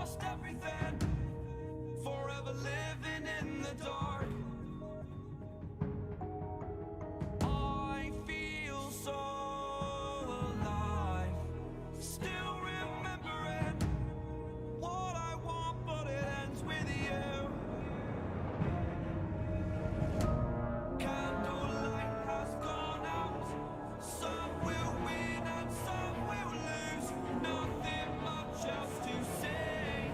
lost everything, forever living in the dark. I feel so alive, still remembering what I want, but it ends with you. Candlelight has gone out, some will win and some will lose, nothing much else to say.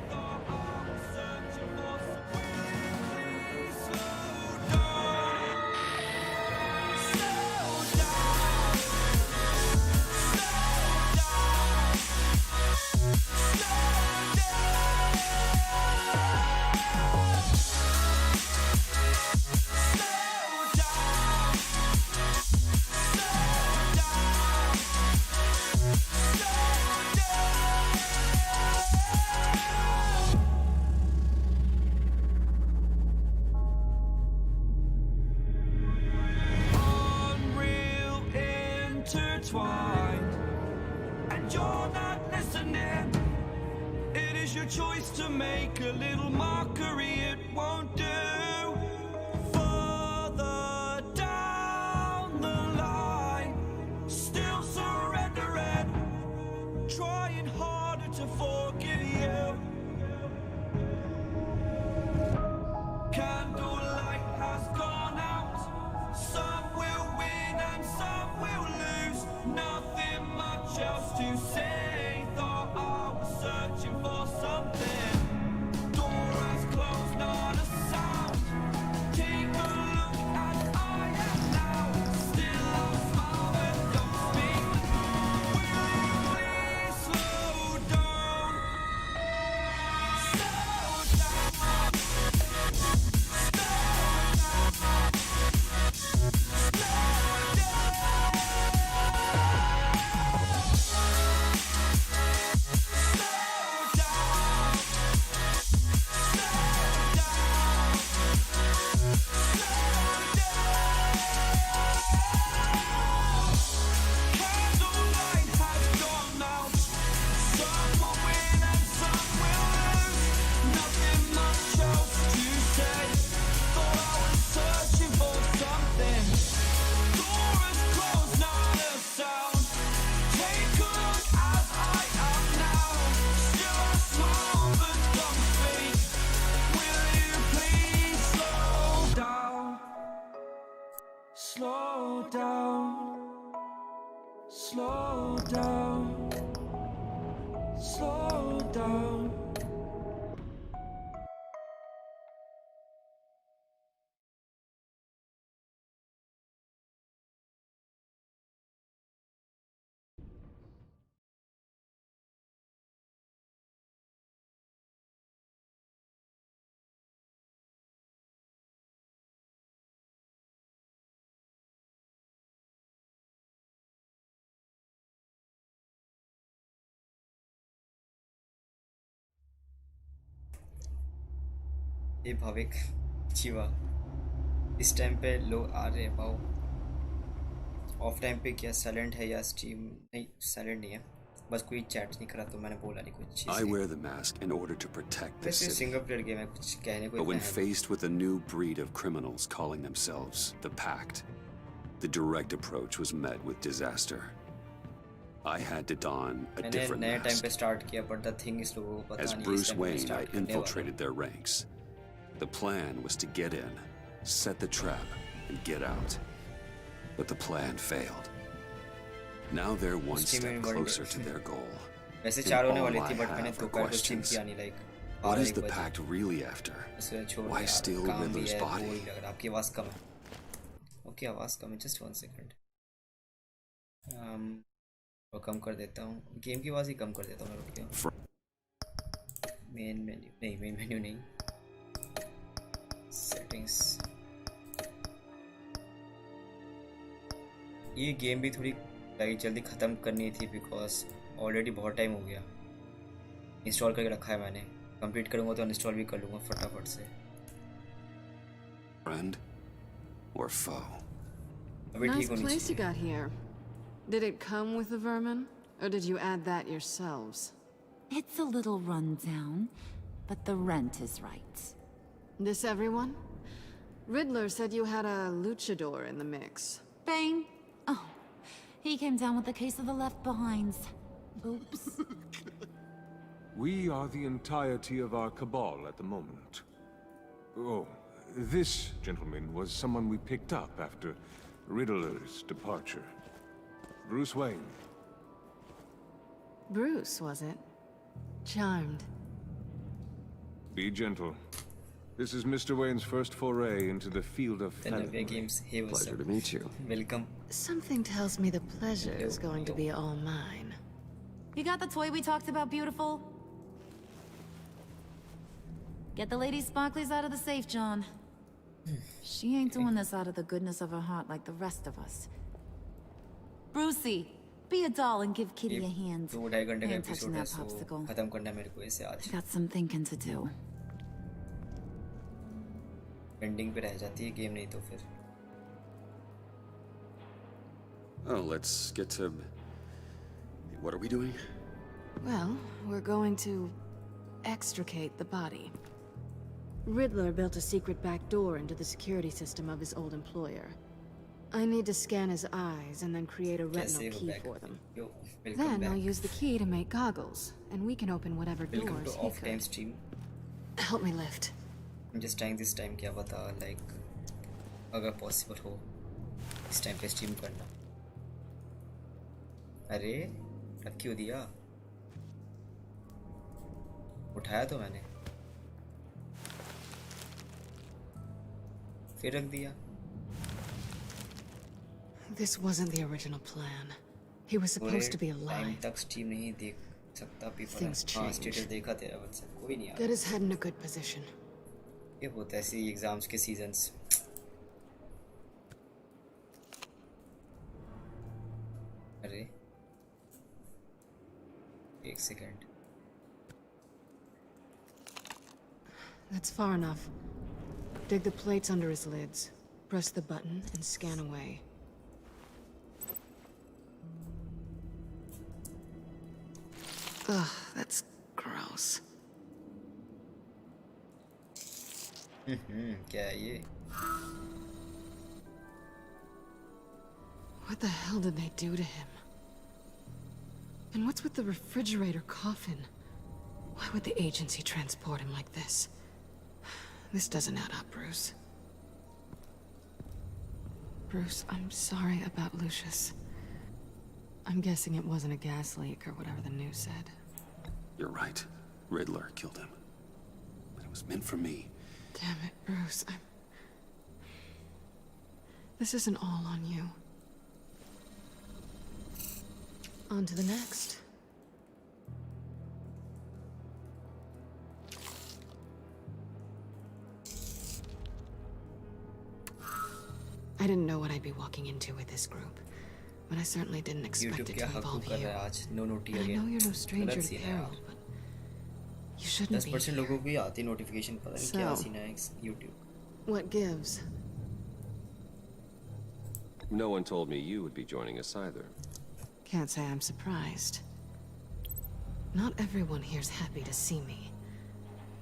Thought I was searching for some. Will you please slow down? Slow down. Unreal intertwined, and you're not listening. It is your choice to make a little mockery, it won't do. Further down the line, still surrendering, trying harder to forgive you. Candlelight has gone out, some will win and some will lose, nothing much else to say. Thought I was searching for something, door has closed, not a sound. Take a look as I am now, still I smile but don't speak. Will you please slow down? Slow down. Candlelight has gone out, some will win and some will lose, nothing much else to say. Thought I was searching for something, door is closed, not a sound. Take a look as I am now, still I smile but don't speak. Will you please slow down? Slow down. Slow down. Slow down. ये भाविक जीवा इस time पे लोग आ रहे हैं भाव of time पे क्या साइलेंट है या स्ट्रीम नहीं साइलेंट नहीं है बस कोई चैट नहीं करा तो मैंने बोला नहीं कुछ चीज़ I wear the mask in order to protect the वैसे city. सिंगल प्लेयर गेम है कुछ कहने को But when इतना है faced with a new breed of criminals calling themselves the Pact, the direct approach was met with disaster. I had to don a मैंने different नए time पे mask. Start किया पर द थिंग इस लोगों को पता As नहीं इस Bruce टाइम पे Wayne, I स्टार्ट करने वाला infiltrated their ranks. The plan was to get in, set the trap, and get out. But the plan failed. Now they're one Steam step in closer world. to their goal. वैसे And चार होने all वाली I थी but मैंने have are दोपहर को stream questions. किया नहीं like What is the Pact really after? छोड़ Why यार, steal काम भी Riddler's है, body? बोर लग रहा आपकी आवाज़ कम है ओके आवाज़ कम है जस्ट 1 सेकंड वो कम कर देता हूँ गेम की आवाज़ ही कम कर देता हूँ मैं रुक के मेन मेन्यू नहीं सेटिंग्स ये गेम भी थोड़ी जल्दी ख़त्म करनी थी बिकॉज ऑलरेडी बहुत टाइम हो गया इंस्टॉल करके रखा है मैंने कंप्लीट करूँगा तो अनइंस्टॉल भी कर लूँगा फटाफट से Friend or foe? अभी ठीक Nice होनी place you चाहिए got here. Did it come with the vermin, or did you add that yourselves? It's a little run down, but the rent is right. This everyone? Riddler said you had a luchador in the mix. Bane? Oh, he came down with a case of the left behinds. Oops. We are the entirety of our cabal at the moment. Oh, this gentleman was someone we picked up after Riddler's departure. Bruce Wayne. Bruce, was it? Charmed. Be gentle. This is Mr. Wayne's first foray into the field of The NVIDIA felonry. games. Hey, what's Pleasure up? to meet you. Welcome. Something tells me the pleasure is going to be all mine. You got the toy we talked about, beautiful? Get the lady sparklies out of the safe, John. She ain't doing this out of the goodness of her heart like the rest of us. Brucey, be a doll and give Kitty a hand. 2-2.5 घंटे का I ain't touching episode है that so popsicle. खत्म करना है मेरे को इसे आज. I got some thinking to do. Pending पे रह जाती है गेम नहीं तो फिर. Oh, let's get to... What are we doing? Well, we're going to extricate the body. Riddler built a secret back door into the security system of his old employer. I need to scan his eyes and then create a कैसे retinal हो key back? for them. Yo, welcome Then I'll back. use the key to make goggles, and we can open whatever Welcome to doors he off time could. stream. Help me lift. I'm just trying this time क्या पता like अगर possible हो इस time पे stream करना. अरे रख क्यों दिया? उठाया तो मैंने फिर रख दिया. This wasn't the original plan. He was supposed to be time alive. तक स्ट्रीम नहीं देख सकता पीपल. Things हाँ change. स्टेटस देखा तेरा व्हाट्सएप कोई नहीं आ Get his head in a good position. ये होता है ऐसे एग्जाम्स के सीजन्स. अरे एक second. That's far enough. Dig the plates under his lids. Press the button and scan away. Ugh, that's gross. क्या है ये? What the hell did they do to him? And what's with the refrigerator coffin? Why would the agency transport him like this? This doesn't add up, Bruce. Bruce, I'm sorry about Lucius. I'm guessing it wasn't a gas leak or whatever the news said. You're right. Riddler killed him. But it was meant for me. Damn it, Bruce. This isn't all on you. On to the next. I didn't know what I'd be walking into with this group, but I certainly didn't expect YouTube it क्या to हकू involve कर you. रहा है आज? No naughty I know again. you're no stranger गलत to scene है peril, यार. but you shouldn't be 10% लोगों here. को ही आती नोटिफिकेशन पता नहीं क्या So- सीन है YouTube. What gives? No one told me you would be joining us either. Can't say I'm surprised. Not everyone here's happy to see me.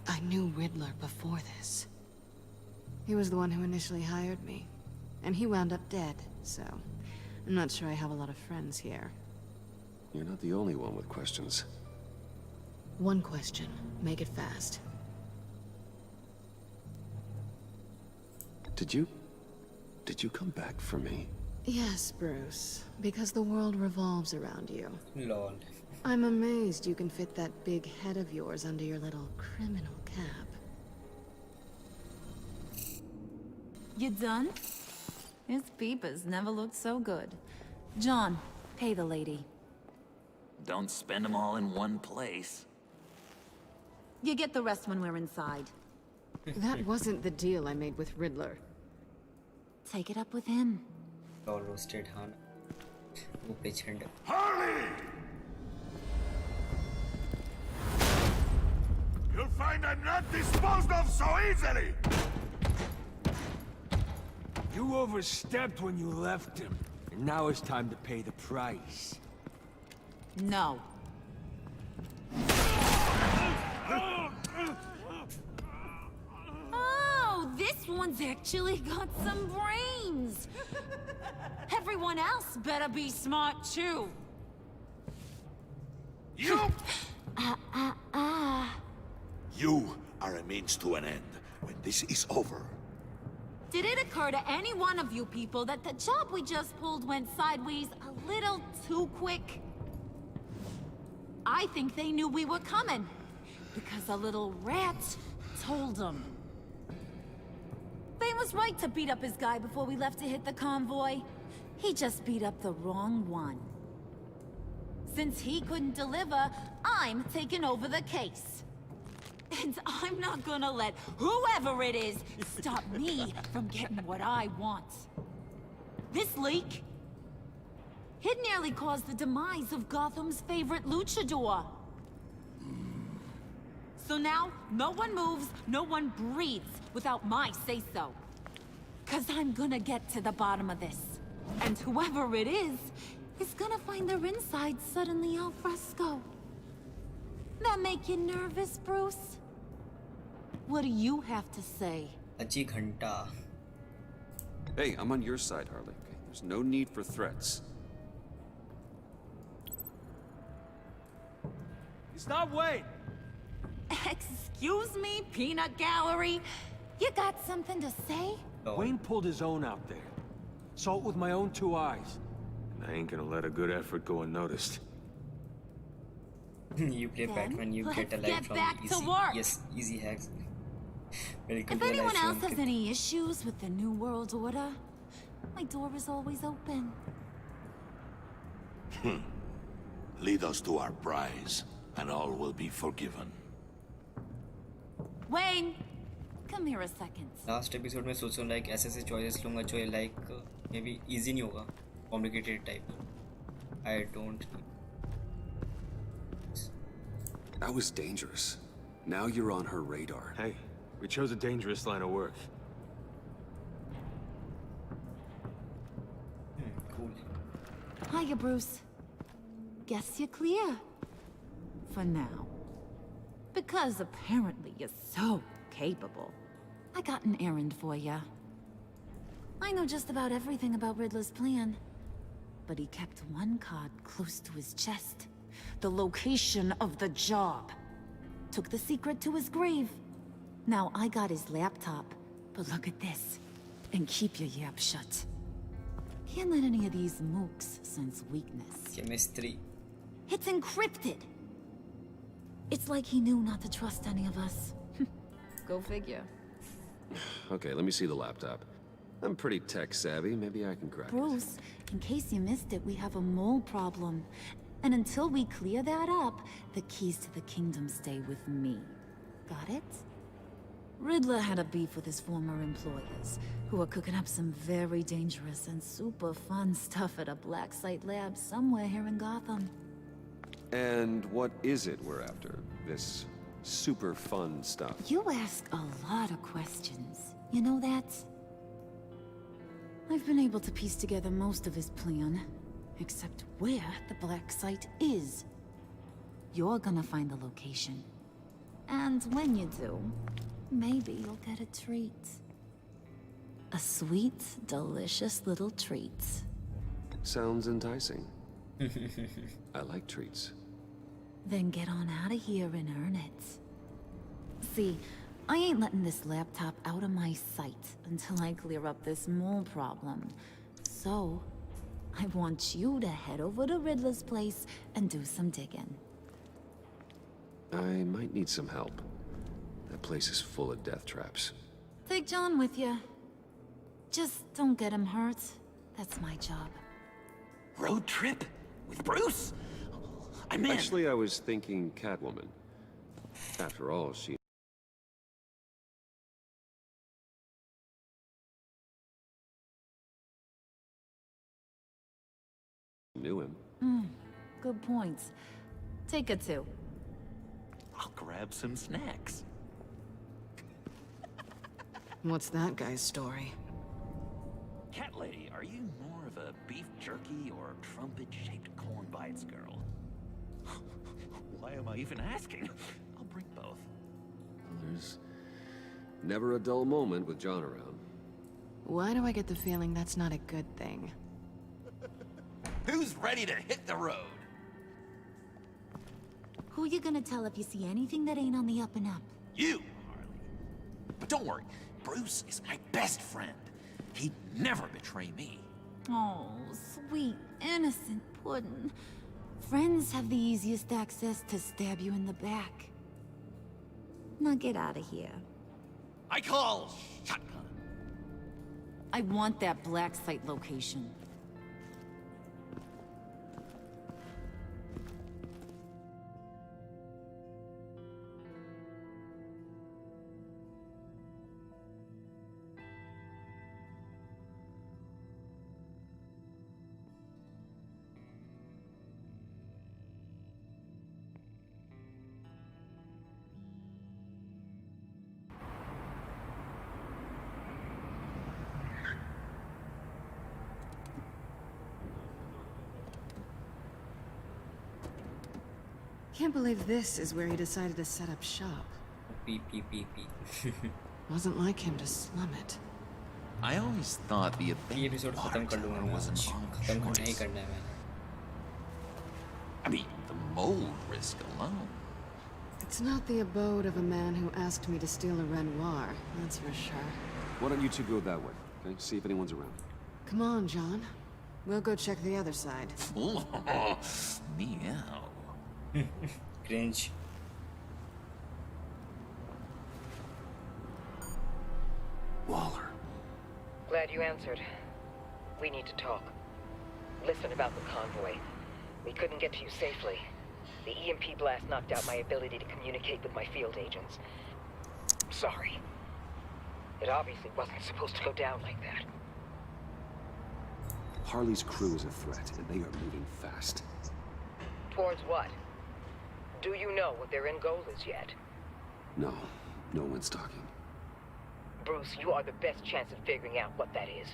I knew Riddler before this. He was the one who initially hired me. And he wound up dead, so I'm not sure I have a lot of friends here. You're not the only one with questions. One question. Make it fast. Did you come back for me? Yes, Bruce. Because the world revolves around you. Lol. I'm amazed you can fit that big head of yours under your little criminal cap. You done? His peepers never looked so good. John, pay the lady. Don't spend them all in one place. You get the rest when we're inside. That wasn't the deal I made with Riddler. Take it up with him. Lol roasted हाँ. वो पेचेंट. Harley! You'll find I'm not disposed of so easily! You overstepped when you left him, and now it's time to pay the price. No. one's actually got some brains. Everyone else better be smart too. You! You are a means to an end. When this is over, Did it occur to any one of you people that the job we just pulled went sideways a little too quick? I think they knew we were coming, because a little rat told them. They was right to beat up his guy before we left to hit the convoy. He just beat up the wrong one. Since he couldn't deliver, I'm taking over the case. And I'm not gonna let whoever it is stop me from getting what I want. This leak, it nearly caused the demise of Gotham's favorite luchador. So now, no one moves, no one breathes without my say-so. 'Cause I'm gonna get to the bottom of this. And whoever it is gonna find their insides suddenly al fresco. That make you nervous, Bruce? What do you have to say? Achi ghanta. Hey, I'm on your side, Harley. Okay? There's no need for threats. Stop waiting! Excuse me, peanut gallery? You got something to say? Oh. Wayne pulled his own out there. Saw it with my own 2 eyes. And I ain't gonna let a good effort go unnoticed. You play Batman, you get a let's life get from back to easy. work. Yes, easy hacks. Welcome If to the anyone live else stream. has any issues with the New World Order, my door is always open. lead us to our prize, and all will be forgiven. Wayne, come here a second. Last episode में सोचो like ऐसे ऐसे choices लूंगा जो like may be easy नहीं होगा, complicated type. I don't. That was dangerous. Now you're on her radar. Hey, we chose a dangerous line of work. Cool. Hiya, Bruce. Guess you're clear. For now. Because apparently you're so capable. I got an errand for ya. I know just about everything about Riddler's plan. But he kept one card close to his chest. The location of the job. Took the secret to his grave. Now I got his laptop. But look at this. And keep your yap shut. Can't let any of these mooks sense weakness. Chemistry. It's encrypted. It's like he knew not to trust any of us. Go figure. Okay, let me see the laptop. I'm pretty tech savvy. Maybe I can crack it. Bruce, in case you missed it, we have a mole problem. And until we clear that up, the keys to the kingdom stay with me. Got it? Riddler had a beef with his former employers, who are cooking up some very dangerous and super fun stuff at a black site lab somewhere here in Gotham. And what is it we're after? This super fun stuff? You ask a lot of questions. You know that? I've been able to piece together most of his plan, except where the black site is. You're gonna find the location. And when you do, maybe you'll get a treat. A sweet, delicious little treat. Sounds enticing. I like treats. Then get on out of here and earn it. See, I ain't letting this laptop out of my sight until I clear up this mole problem. So, I want you to head over to Riddler's place and do some digging. I might need some help. That place is full of death traps. Take John with you. Just don't get him hurt. That's my job. Road trip? With Bruce? I'm in. Actually, I was thinking Catwoman. After all, she knew him. Good points. Take it too. I'll grab some snacks. What's that guy's story? Cat lady, are you more of a beef jerky or trumpet-shaped corn bites girl? Why am I even asking? I'll bring both. There's Never a dull moment with John around. Why do I get the feeling that's not a good thing? Who's ready to hit the road? Who you gonna tell if you see anything that ain't on the up and up? You, Harley. But don't worry, Bruce is my best friend. He'd never betray me. Oh, sweet, innocent Puddin'. Friends have the easiest access to stab you in the back. Now get out of here. I call shotgun. I want that black site location. Can't believe this is where he decided to set up shop. P. Wasn't like him to slum it. I always thought the ये episode खत्म कर लूंगा मैं आज खत्म करना ही करना है मैंने I mean, the mold risk alone. It's not the abode of a man who asked me to steal a Renoir, that's for sure. Why don't you two go that way, okay? See if anyone's around. Come on, John. We'll go check the other side. Meow. Cringe. Waller. Glad you answered. We need to talk. Listen about the convoy. We couldn't get to you safely. The EMP blast knocked out my ability to communicate with my field agents. Sorry. It obviously wasn't supposed to go down like that. Harley's crew is a threat, and they are moving fast. Towards what? Do you know what their end goal is yet? No, no one's talking. Bruce, you are the best chance of figuring out what that is.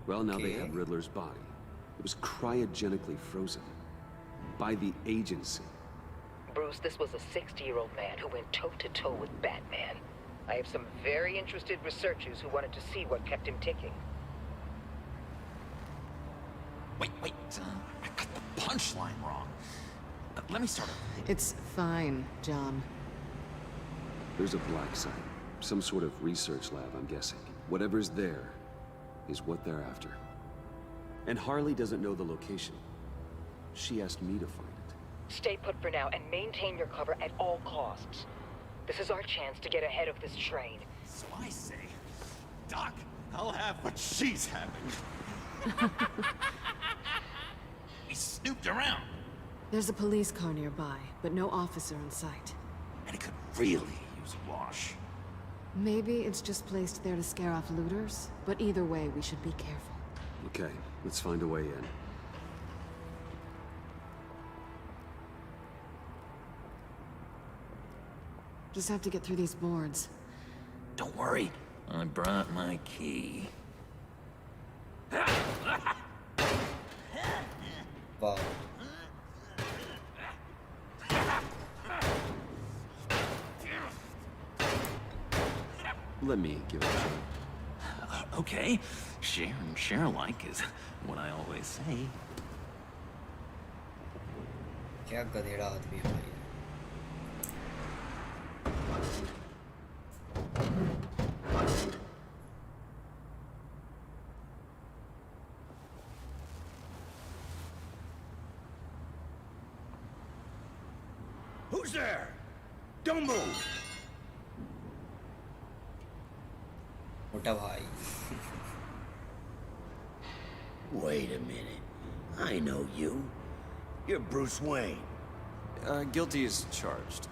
Well, now they Okay. have Riddler's body. It was cryogenically frozen. By the agency. Bruce, this was a 60-year-old man who went toe-to-toe with Batman. I have some very interested researchers who wanted to see what kept him ticking. Wait. I got the punchline wrong. Let me start over. It's fine, John. There's a black site. Some sort of research lab, I'm guessing. Whatever's there is what they're after. And Harley doesn't know the location. She asked me to find it. Stay put for now and maintain your cover at all costs. This is our chance to get ahead of this train. So I say, Doc, I'll have what she's having. We snooped around, There's a police car nearby, but no officer in sight. and it could really use a wash. Maybe it's just placed there to scare off looters, but either way, we should be careful. Okay, let's find a way in. Just have to get through these boards. Don't worry, I brought my key. Wow. Let me give it a try. Okay, share and share alike is what I always say. क्या गधेड़ा आदमी है भाई Who's there? Don't move! मोटा भाई Wait a minute. I know you. You're Bruce Wayne. Guilty as charged.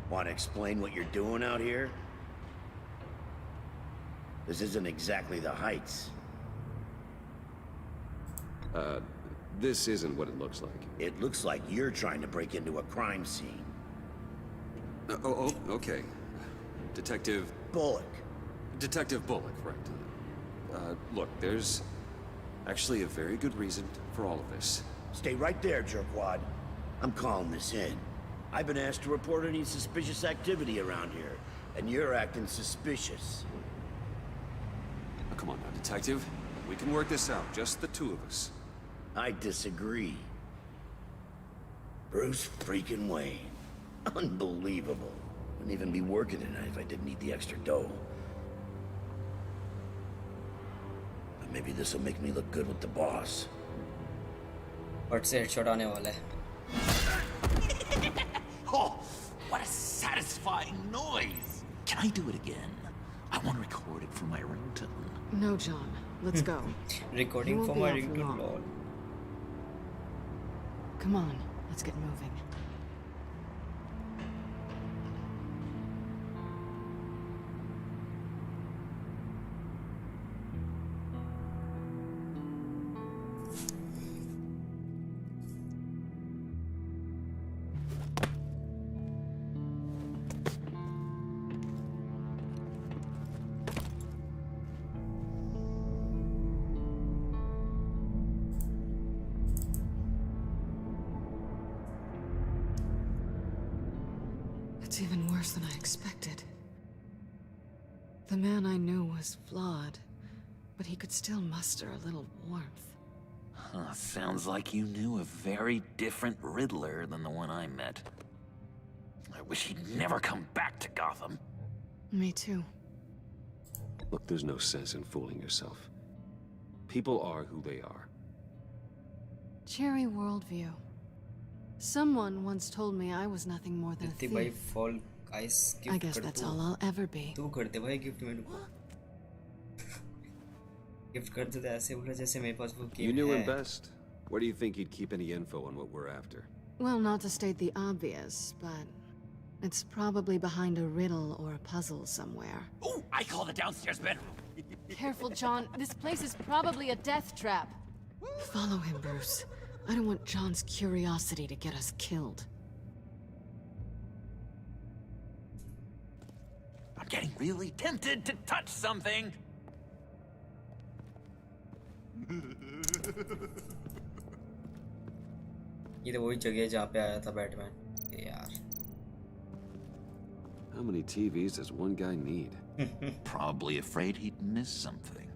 Want to explain what you're doing out here? This isn't exactly the Heights. This isn't what it looks like. It looks like you're trying to break into a crime scene. Okay. Detective Bullock. Bullock, right. Look, there's actually a very good reason for all of this. Stay right there, jerkwad. I'm calling this in. I've been asked to report any suspicious activity around here, and you're acting suspicious. Oh, come on now, detective. We can work this out, just the two of us. I disagree. Bruce freaking Wayne. Unbelievable. Wouldn't even be working tonight if I didn't need the extra dough. But maybe this'll make me look good with the boss. फट से headshot आने वाला है. Oh, what a satisfying noise! Can I do it again? I want to record it for my ringtone. No, John. Let's go. Recording You for won't my be out for ringtone, long. lol. Come on, let's get moving. It's even worse than I expected. The man I knew was flawed, but he could still muster a little warmth. Huh, sounds like you knew a very different Riddler than the one I met. I wish he'd never come back to Gotham. Me too. Look, there's no sense in fooling yourself. People are who they are. Cherry worldview. Someone once told me I was nothing more than a इतनी भाई thief. Fall ice I gift guess कर that's तू. all I'll ever be. तू कर दे भाई gift मेरे को. Gift कर दे तो ऐसे बोला जैसे मेरे पास वो You गेम knew him है. best. Where do you think he'd keep any info on what we're after? Well, not to state the obvious, but it's probably behind a riddle or a puzzle somewhere. Ooh, I call the downstairs bedroom. Careful, John. This place is probably a death trap. Follow him, Bruce. I don't want John's curiosity to get us killed. I'm getting really tempted to touch something. ये तो वही जगह है जहाँ पे आया था Batman. यार. How many TVs does one guy need? Probably afraid he'd miss something.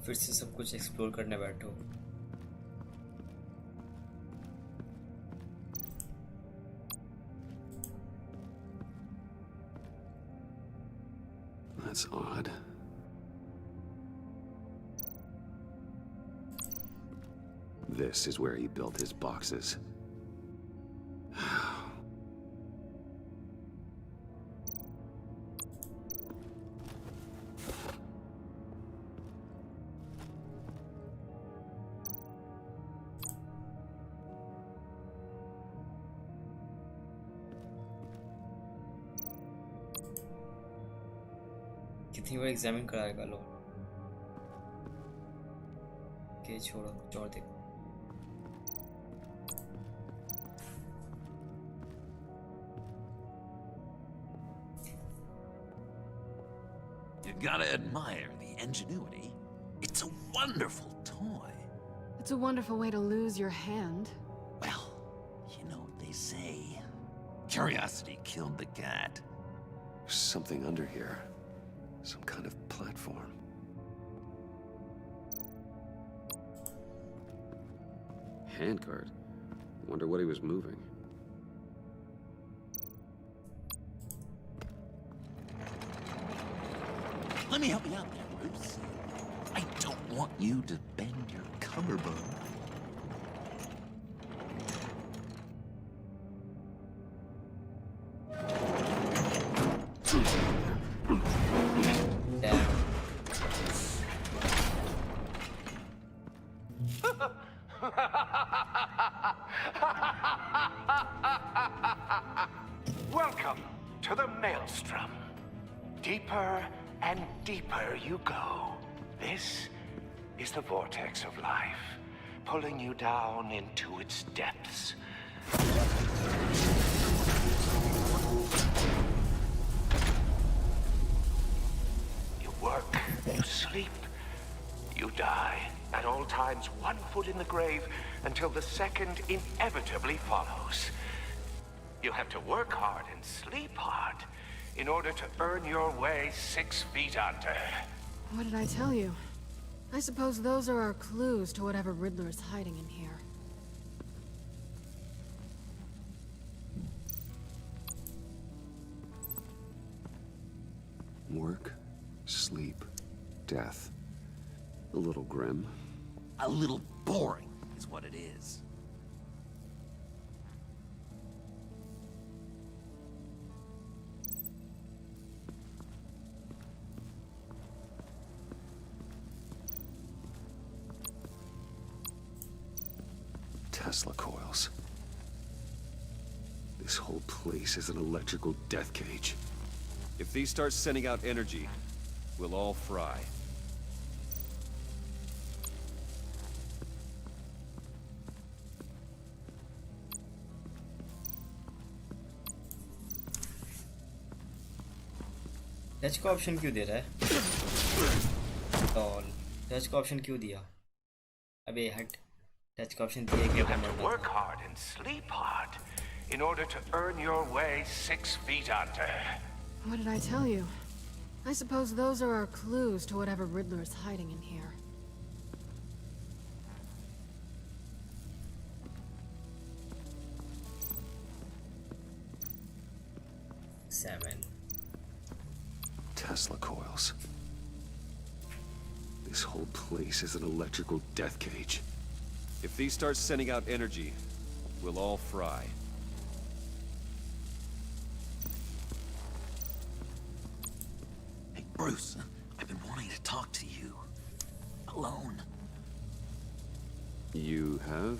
फिर से सब कुछ एक्सप्लोर करने बैठो. That's odd. This is where he built his boxes. कितनी बार एग्जामिन कराएगा लो. के छोड़ो कुछ और देखो. You gotta admire the ingenuity. It's a wonderful toy. It's a wonderful way to lose your hand. Well, you know what they say. Curiosity killed the cat. There's something under here. Some kind of platform. Handguard. Wonder what he was moving. Let me help you out there, Bruce. I don't want you to bend your collarbone. Damn. Welcome to the Maelstrom. Deeper and deeper you go. This is the vortex of life, pulling you down into its depths. You work, you sleep, you die. At all times, 1 foot in the grave until the second inevitably follows. You have to work hard and sleep hard in order to earn your way 6 feet under. What did I tell you? I suppose those are our clues to whatever Riddler is hiding in here. Work, sleep, death. A little grim. A little boring is what it is. Tesla coils. This whole place is an electrical death cage. If these start sending out energy, we'll all fry. Touch का option क्यों दे रहा है? Touch का option क्यों दिया? अबे हट, touch का ऑप्शन दिया You have to work hard and sleep hard in order to earn your way 6 feet under. What did I tell you? I suppose those are our clues to whatever Riddler is hiding in here. Tesla coils. This whole place is an electrical death cage. If these start sending out energy, we'll all fry. Hey, Bruce, I've been wanting to talk to you. Alone. You have?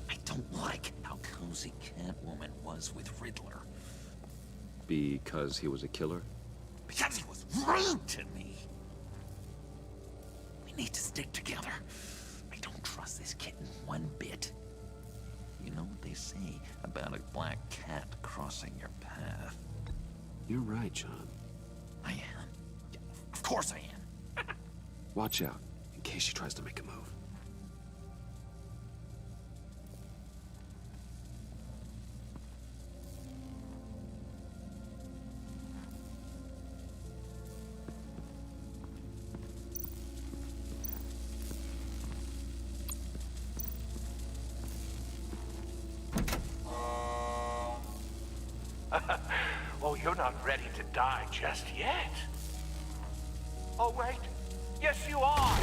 I don't like how cozy Catwoman was with Riddler. Because he was a killer? Because he was rude to me. We need to stick together. I don't trust this kitten one bit. You know what they say about a black cat crossing your path? You're right, John. I am. Yeah, of course I am. Watch out, in case she tries to make a move. Oh, you're not ready to die just yet. Oh, wait. Yes, you are.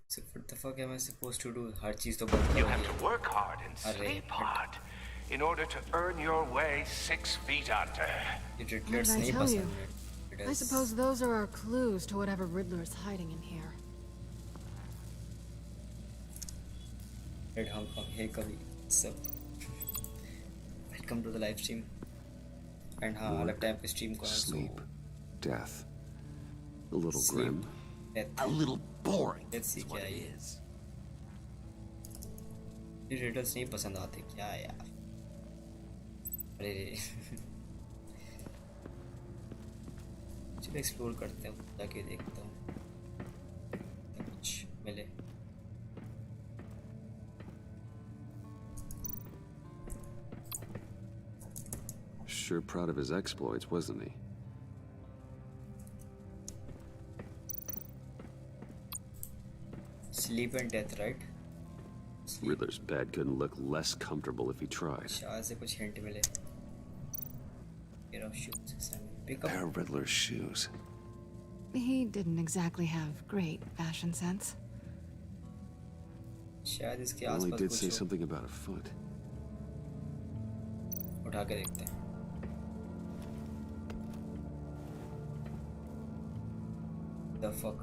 So what the fuck am I supposed to do? हर चीज तो बंद You कर have the to work hard and sleep hard in order to earn your way 6 feet under. ये What Riddlers did I नहीं tell you? पसंद है. I suppose those are our clues to whatever Riddler is hiding in here. Red Hong Kong, hey कभी सब. Welcome to the live stream. And हाँ अलग time पे stream को Sleep, death. A little Sleep. grim. A little boring. Let's see is what क्या it ये. is. ये Riddlers नहीं पसंद आते क्या यार? अरे चलो एक्सप्लोर करते हैं, जाके देखता हूँ कुछ मिले. Sure proud of his exploits, wasn't he? Sleep and death, right? Riddler's bed couldn't look less comfortable if he tried. शायद से कुछ hint मिले. Pair of shoes, Simon. Pick Pair up. of Riddler's shoes. He didn't exactly have great fashion sense. शायद इसके Well, he आसपास did say कुछ हो. something about a foot. उठा के देखते हैं. The fuck?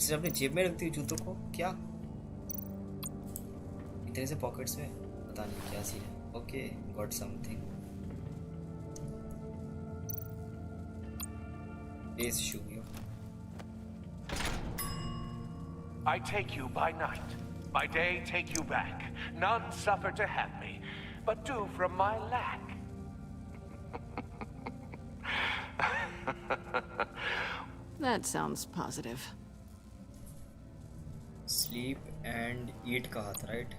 सिर्फ अपने जेब में रखती है जूतों को क्या? इतने से पॉकेट्स में पता नहीं क्या सीन है. Okay, got something. Base shoe, yo. I take you by night. By day, take you back. None suffer to have me. but do from my lack. That sounds positive. Sleep and eat कहा था right.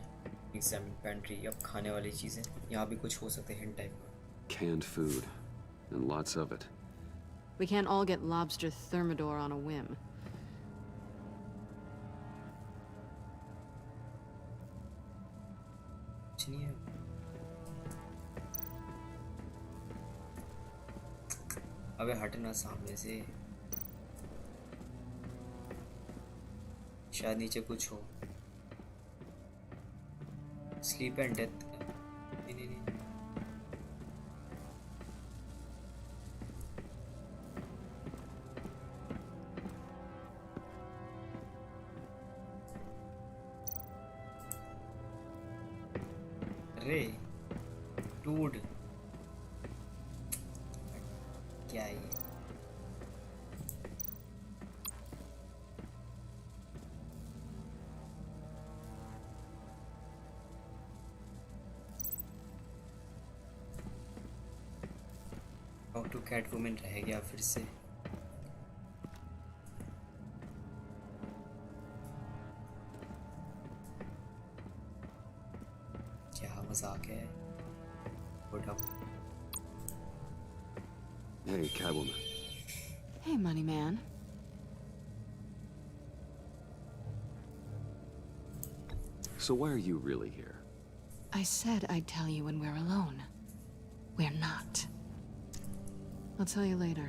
Examine pantry. अब खाने वाली चीज़ें यहाँ भी कुछ हो सकते हैं हिंट टाइप का. Canned food, and lots of it. We can't all get lobster thermidor on a whim. कुछ नहीं है. अबे हटना सामने से. शायद नीचे कुछ हो. Sleep and death. नहीं नहीं नहीं. अरे डूड क्या है ये. टॉक टू कैट वुमेन रह गया फिर से. क्या मजाक है. Put up. Hey, Catwoman. Hey, money man. So why are you really here? I said I'd tell you when we're alone. We're not. I'll tell you later.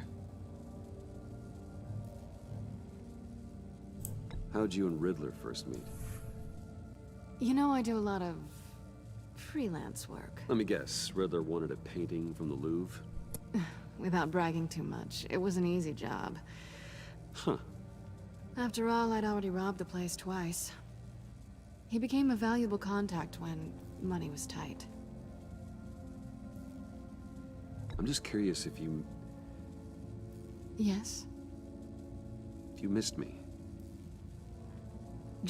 How'd you and Riddler first meet? You know, I do a lot of freelance work. Let me guess, Riddler wanted a painting from the Louvre? Without bragging too much, it was an easy job. Huh. After all, I'd already robbed the place twice. He became a valuable contact when money was tight. I'm just curious if you Yes? missed me.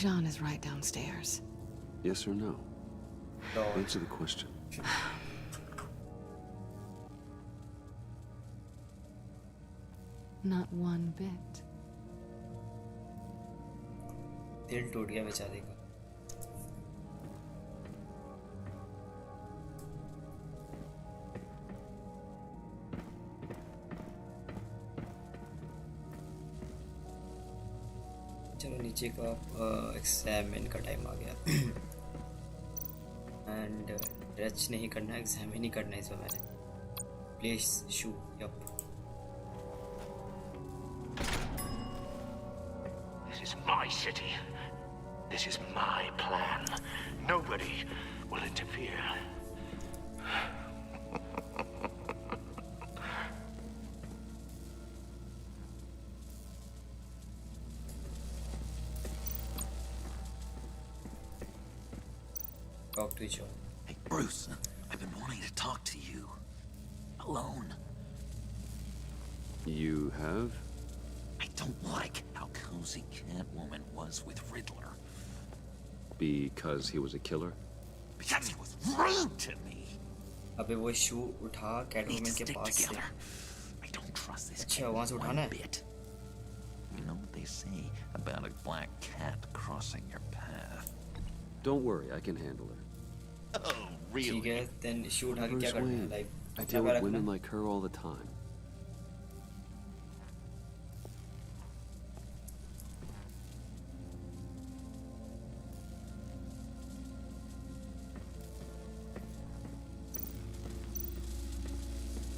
John is right downstairs. Yes or no? No. Answer the question. Not one bit. दिल टूट गया बेचारे का. चलो नीचे का examine का time आ गया. एंड टच नहीं करना, एग्जामिन ही करना है. इसमें मैंने place shoe. Yup. This is my city. This is my plan. Nobody will interfere. Talk to each other. Hey, Bruce, I've been wanting to talk to you. Alone. You have? I don't like how cozy Catwoman was with Riddler. Because he was a killer? Because he was rude to me. अबे वो शू उठा We need कैटवुमन to के stick पास से. together. I don't trust this अच्छा, kid वहाँ से उठाना one है? bit. You know what they say about a black cat crossing your path? Don't worry, I can handle her. Oh, ठीक really? है. Then शू उठा के क्या Bruce करना है? Wayne, लाइक I अपना deal का with women रखना. like her all the time.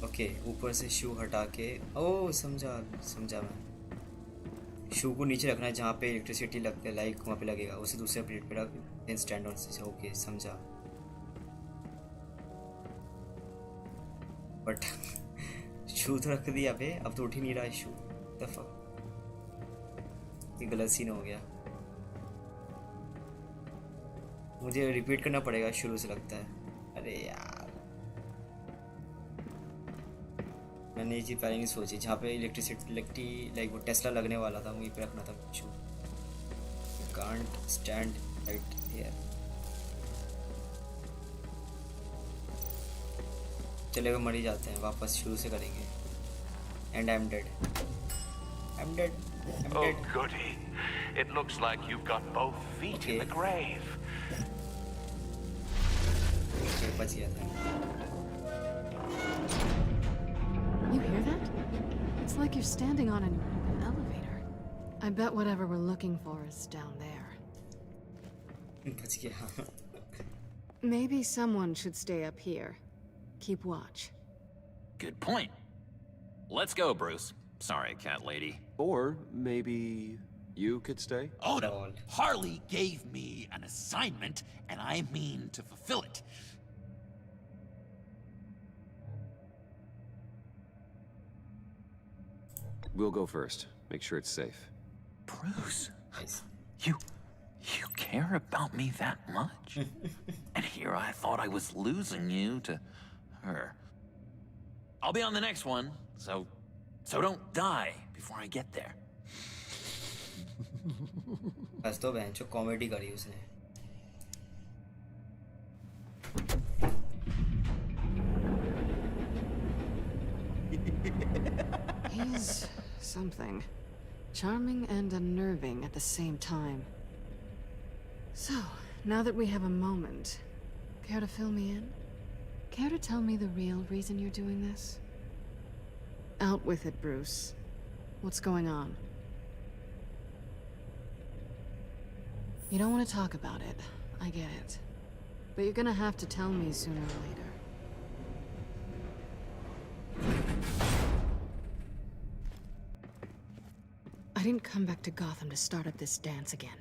Okay. ऊपर से शू हटा के. ओ समझा मैं. शू को नीचे रखना है जहाँ पे इलेक्ट्रिसिटी लगता है, लाइक वहाँ पे लगेगा. उसे दूसरे प्लेट पे रख देन स्टैंड ऑन से. ओके समझा. बट शू तो रख दिया पे. अब तो उठ ही नहीं रहा है शू. दफा ये गलत सीन हो गया. मुझे रिपीट करना पड़ेगा शुरू से लगता है. अरे यार मैंने ये चीज़ पहले नहीं सोची. जहाँ पे इलेक्ट्रिसिटी लगती लाइक वो टेस्ला लगने वाला था वहीं पे रखना था shoe. Can't stand right here. चले हुए मर ही जाते हैं, वापस शुरू से करेंगे. And I'm dead. I'm dead. I'm Oh, dead. goody. It looks like you've got both feet in the grave. Okay, बच गया था. You hear that? It's like you're standing on an elevator. I bet whatever we're looking for is down there. बच गया. Maybe someone should stay up here. Keep watch. Good point. Let's go, Bruce. Sorry, cat lady. Or maybe you could stay? Oh no! Harley gave me an assignment, and I mean to fulfill it. We'll go first. Make sure it's safe. Bruce, Nice. you care about me that much? And here I thought I was losing you to her. I'll be on the next one, so don't die before I get there. बस तो बहन जो comedy करी उसने. He's something. Charming and unnerving at the same time. So, now that we have a moment, care to fill me in? Care to tell me the real reason you're doing this? Out with it, Bruce. What's going on? You don't want to talk about it. I get it. But you're gonna have to tell me sooner or later. I didn't come back to Gotham to start up this dance again.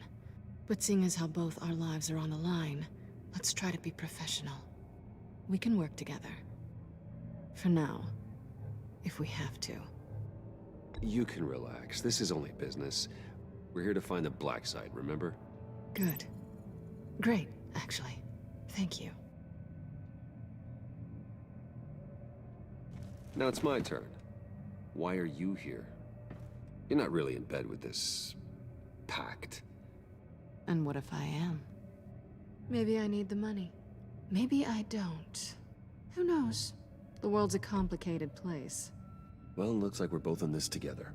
But seeing as how both our lives are on the line, let's try to be professional. We can work together. For now. If we have to. You can relax. This is only business. We're here to find the black site, remember? Good. Great, actually. Thank you. Now it's my turn. Why are you here? You're not really in bed with this pact. And what if I am? Maybe I need the money. Maybe I don't. Who knows? The world's a complicated place. Well, looks like we're both in this together.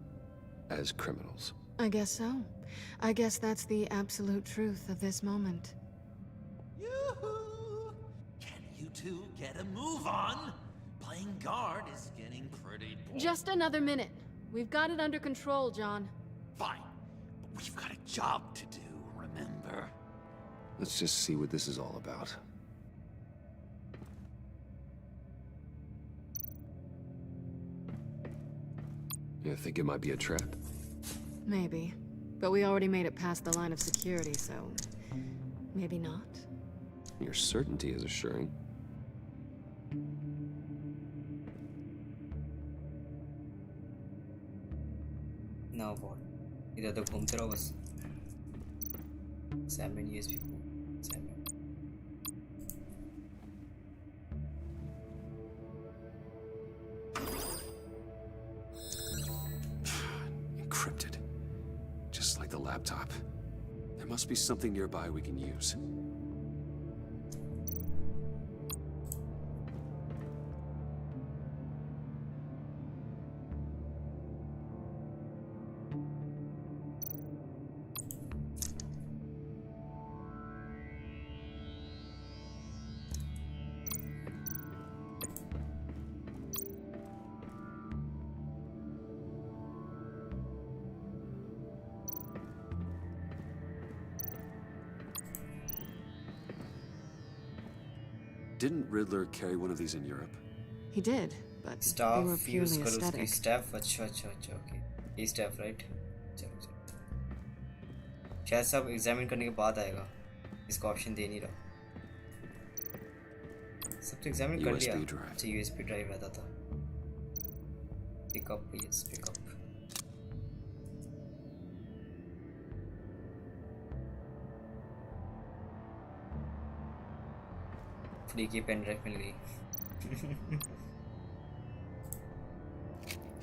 As criminals. I guess so. I guess that's the absolute truth of this moment. Yoo-hoo! Can you two get a move on? Playing guard is getting pretty boring. Just another minute. We've got it under control, John. Fine, but we've got a job to do, remember? Let's just see what this is all about. You think it might be a trap? Maybe. But we already made it past the line of security, so... maybe not? Your certainty is assuring. Now what? इधर तो घूमते रहो बस. Salmon ESP. Salmon. Encrypted. Just like the laptop. There must be something nearby we can use. Didn't Riddler carry one of these in Europe? He did, but they Staff were use purely करो उसकी aesthetic. staff. अच्छा okay. ये staff right? चलो चलो. शायद सब examine करने के बाद आएगा. इसका option दे नहीं रहा. सब तो examine कर लिया. USB drive. अच्छा USB drive रहता था. Pick up, yes, pick up. Free की पेन ड्राइव मिल गई.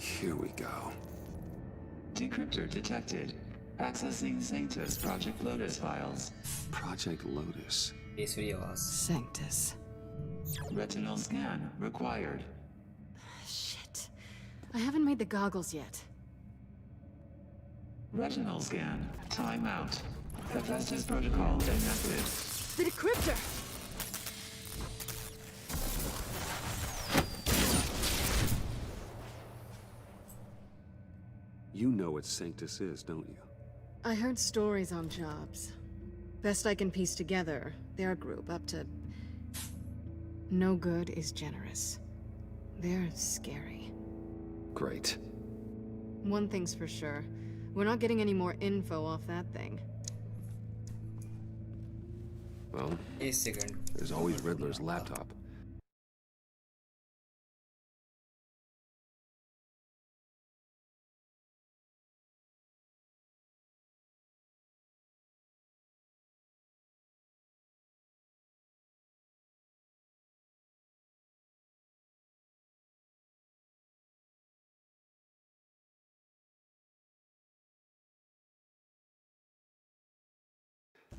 Here we go. Decryptor detected. Accessing Sanctus Project Lotus files. Project Lotus. Yeşil आवाज. Sanctus. Retinal scan required. Shit. I haven't made the goggles yet. Retinal scan. Timeout. Hephaestus protocol enacted. The decryptor! You know what Sanctus is, don't you? I heard stories on jobs. Best I can piece together, their group up to... No good is generous. They're scary. Great. One thing's for sure. We're not getting any more info off that thing. Well, A second. there's always Riddler's laptop.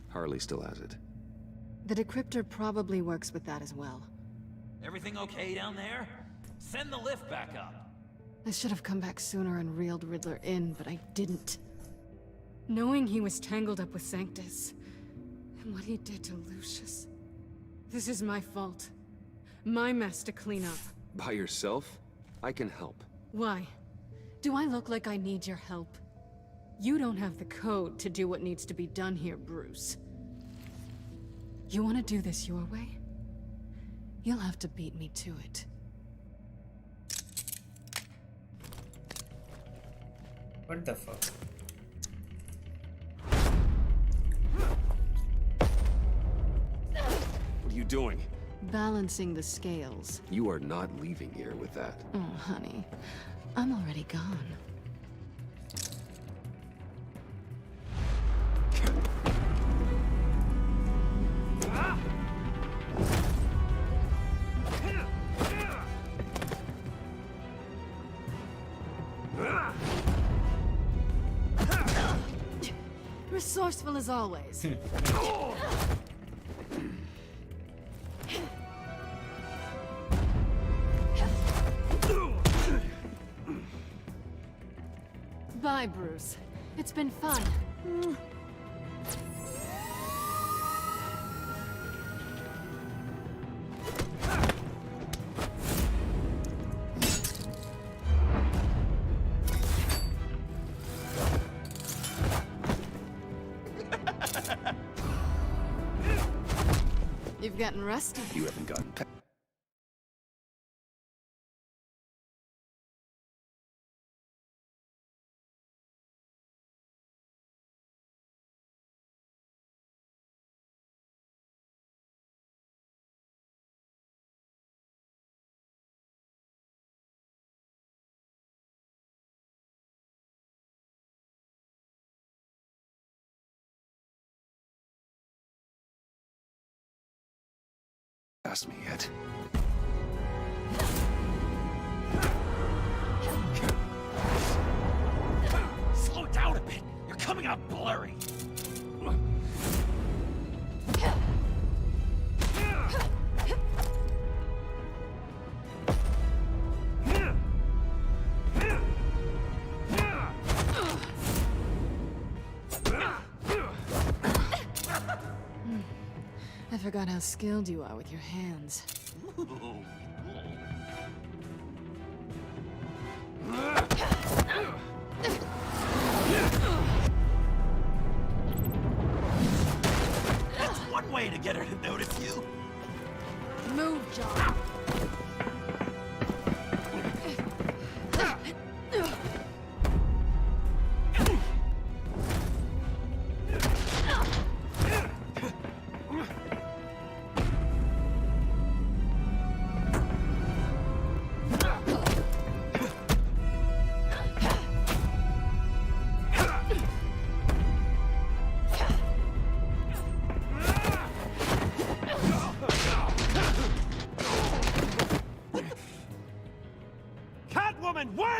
Harley still has it. The decryptor probably works with that as well. Everything okay down there? Send the lift back up. I should have come back sooner and reeled Riddler in, but I didn't. Knowing he was tangled up with Sanctus, and what he did to Lucius. This is my fault. My mess to clean up. By yourself? I can help. Why? Do I look like I need your help? You don't have the code to do what needs to be done here, Bruce. You want to do this your way? You'll have to beat me to it. What the fuck? What are you doing? Balancing the scales. You are not leaving here with that. Oh, honey. I'm already gone. Resourceful as always. Bye, Bruce. It's been fun. You've gotten rusty. You haven't gotten past. Past me yet. Slow down a bit. You're coming out blurry. I forgot how skilled you are with your hands. That's one way to get her to notice you. Move, John.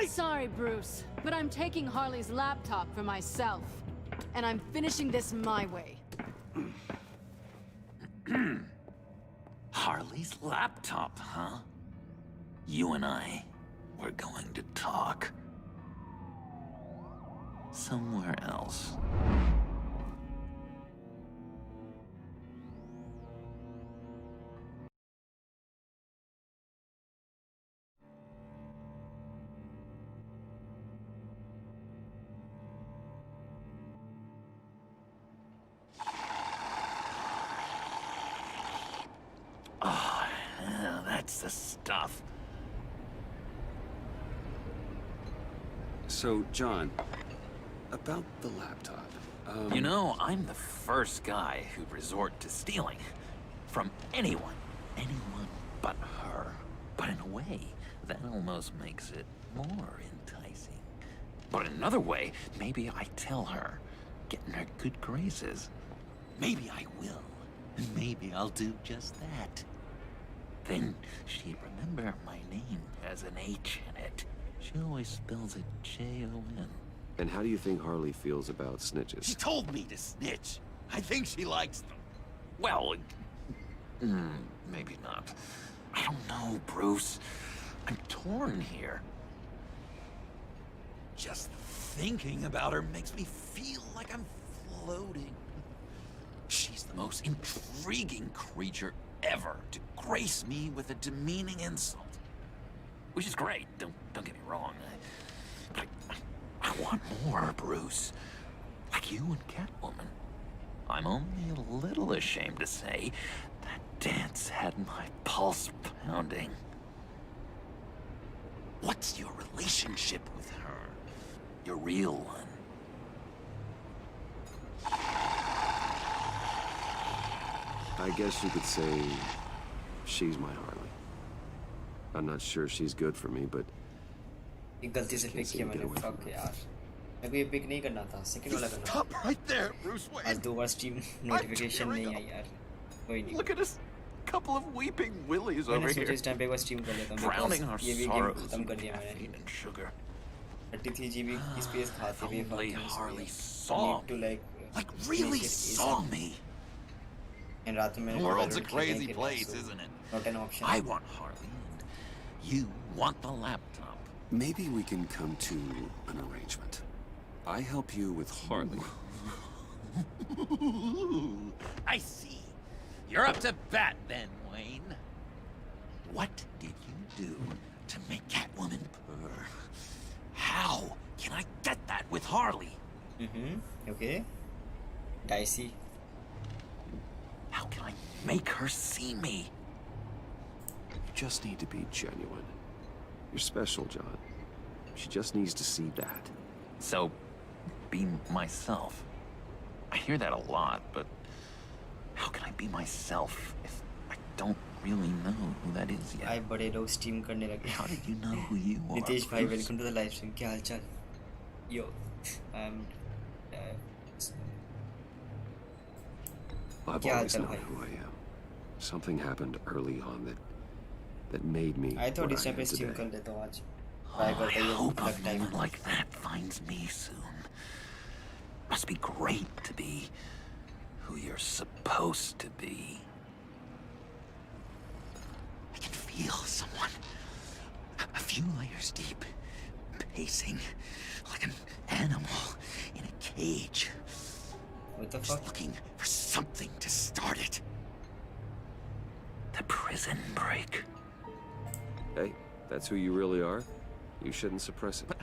Sorry, Bruce, but I'm taking Harley's laptop for myself. And I'm finishing this my way. Harley's Harley's laptop, huh? You and I, we're going to talk. Somewhere else. Oh, yeah, that's the stuff. So, John, about the laptop. You know, I'm the first guy who'd resort to stealing. From anyone. Anyone but her. But in a way, that almost makes it more enticing. But in another way, maybe I tell her, get in her good graces. Maybe I will. And maybe I'll do just that. Then she'd remember my name has an H in it. She always spells it J-O-N. And how do you think Harley feels about snitches? She told me to snitch. I think she likes them. Well, maybe not. I don't know, Bruce. I'm torn here. Just thinking about her makes me feel like I'm floating. She's the most intriguing creature ever to grace me with a demeaning insult. Which is great, don't get me wrong. But I want more, Bruce. Like you and Catwoman. I'm only a little ashamed to say that dance had my pulse pounding. What's your relationship with her? Your real one? I guess you could say she's my Harley. I'm not sure she's good for me, but एक गलती से pick किया मैंने fuck यार मेरे को ये pick नहीं करना था सेकंड वाला करना Stop right there, Bruce Wayne. आज 2 बार स्ट्रीम नोटिफिकेशन नहीं आई यार कोई नहीं Look at us, couple of weeping willies over मैंने here. सोचा इस टाइम पे एक बार स्ट्रीम कर लेता हूं Drowning our ये भी गेम sorrows खत्म in कर दिया मैंने caffeine and sugar. 33 GB की स्पेस खाती भी Only Harley saw need to me. Like really saw me. And रात में The world's a crazy place, isn't it? Not an option. I want Harley, and you want the laptop. maybe we can come to an arrangement. I help you with Harley. I see. You're up to bat then, Wayne. What did you do to make Catwoman purr? How can I get that with Harley? Okay. Dicey. How can I make her see me? You just need to be genuine. You're special, John. She just needs to see that. So, be myself. I hear that a lot, but how can I be myself if I don't really know who that is yet? I बड़े लोग stream करने लगे How did you know who you are? Nitesh भाई Bruce? Welcome to the live stream क्या हालचाल यो I've क्या always हालचाल known भाई who I am. Something happened early on that made me I thought what इस I टाइम पे am stream today. कर लेता हूँ आज Oh, ट्राई I करता हूँ hope a लग time moment like that finds me soon. Must be great to be who you're supposed to be. I can feel someone a few layers deep, pacing like an animal in a cage. What the Just fuck looking for something to start it. The prison break. Hey, that's who you really are. You shouldn't suppress it.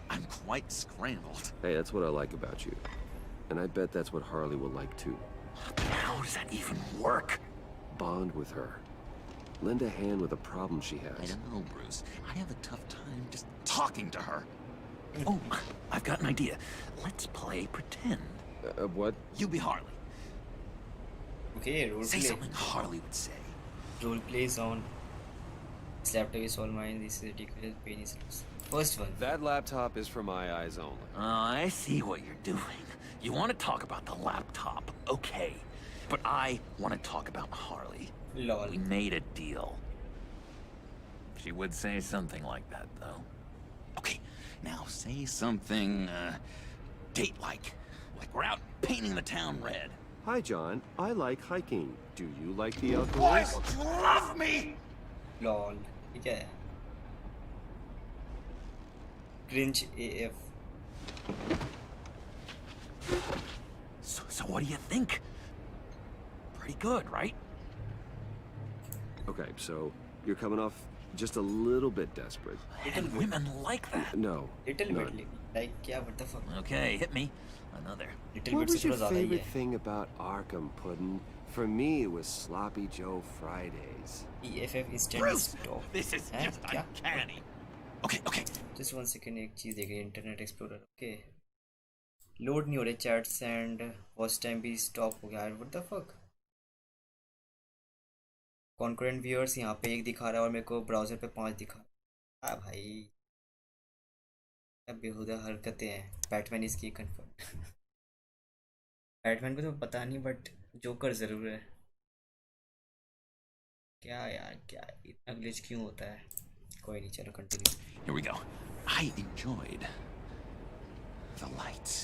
I'm quite scrambled. Hey, that's what I like about you. And I bet that's what Harley will like too. But how does that even work? Bond with her. Lend a hand with a problem she has. I don't know, Bruce. I have a tough time just talking to her. Oh, I've got an idea. Let's play pretend. What? You be Harley. okay role Say play something Harley would say. role play is on slapped away all mine this is ridiculous pain is loose. First one That laptop is for my eyes only. I see what you're doing. You want to talk about the laptop, okay. But I want to talk about Harley. lol We made a deal. She would say something like that, though. Okay, now say something, date-like. Like we're out painting the town red. Hi, John. I like hiking. Do you like the outdoors? You love me! Lol ये क्या है? Cringe AF. So what do you think? Pretty good, right? Okay, so you're coming off just a little bit desperate. And women like that. No. Little none. bit. Like क्या? What the fuck? Okay, hit me. Another. Little What bit was से your थोड़ा ज़्यादा ही favorite है. thing about Arkham, Puddin'? For me, it was Sloppy Joe Fridays. EFF instant Bruce, stop. this is हैं? just क्या? uncanny. Okay. Just 1 second एक चीज़ देख internet explorer. Okay. Load नहीं हो रहे चैट्स एंड वॉच टाइम भी stop हो गया है. What the fuck? Concurrent viewers यहाँ पे 1 दिखा रहा है और मेरे को ब्राउज़र पे 5 दिखा रहा है. भाई क्या बेहुदा हरकतें हैं. बैटमैन इसकी कंफर्म. बैटमैन को तो पता नहीं बट जोकर ज़रूर है. क्या यार क्या इतना ग्लिच क्यों होता है. कोई नहीं चलो continue. Here we go. I enjoyed the lights.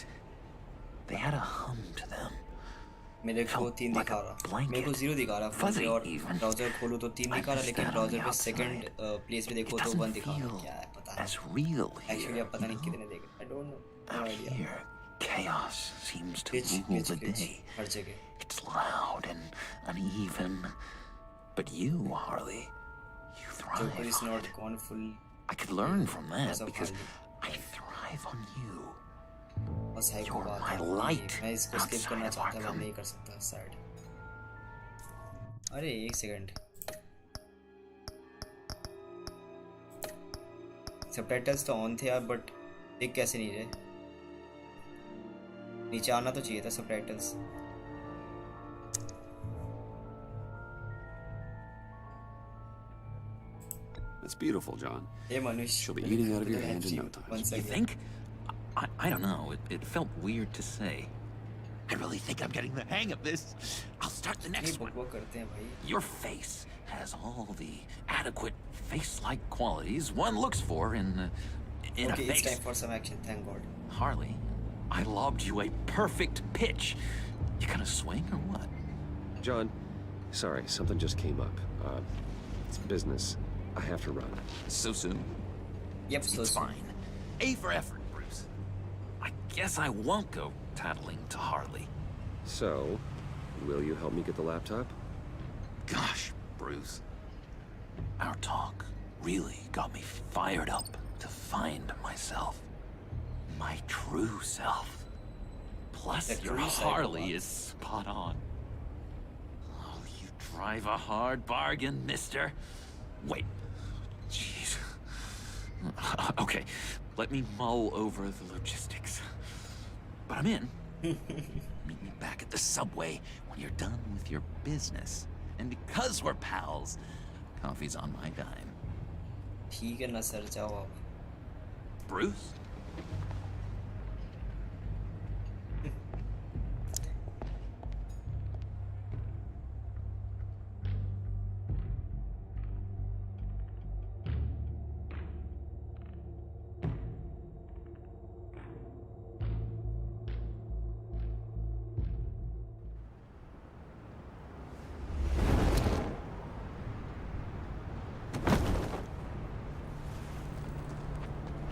They had a hum to them. मेरे को 3 दिखा रहा. मेरे को 0 दिखा रहा फोन पे और ब्राउज़र खोलूँ तो 3 दिखा रहा लेकिन ब्राउज़र पे सेकंड प्लेस पे देखो तो 1 दिखा रहा. क्या है पता As नहीं. real actually here. अब पता नहीं कितने देखे. I don't know. No Out idea. here, chaos seems to Glitch, rule glitch, the glitch. day. हर जगह. It's loud and uneven. But you, Harley, you Joker thrive is on not it. gone full. I could learn from Because that of because Harley. I thrive on you. बस hype You're बात my है. light मैं इसको skip outside करना of चाहता Arkham. मैं नहीं कर सकता. सैड. अरे 1 सेकंड. सबटाइटल्स तो ऑन थे यार बट दिख कैसे नहीं रहे. नीचे आना तो चाहिए था सबटाइटल्स. It's beautiful, John. ये मनुष्य She'll be eating out of your hand in no time. One You second. think? I don't know. It felt weird to say. I really think I'm getting the hang of this. I'll start the नहीं next one. बकवास करते हैं भाई. Your face has all the adequate face-like qualities one looks for in a Okay, it's face. time for some action. Thank God. Harley, I lobbed you a perfect pitch. You gonna swing or what? John, sorry, something just came up. It's business. I have to run. So soon? Yep, so It's soon. fine. A for effort, Bruce. I guess I won't go tattling to Harley. So, will you help me get the laptop? Gosh, Bruce. Our talk really got me fired up to find myself. My true self. Plus, The your true self, Harley huh? is spot on. Oh, you drive a hard bargain, mister. Wait. Jeez. Okay, let me mull over the logistics. But I'm in. Meet me back at the subway when you're done with your business. And because we're pals, coffee's on my dime. ठीक है ना sir जाओ आप. Bruce?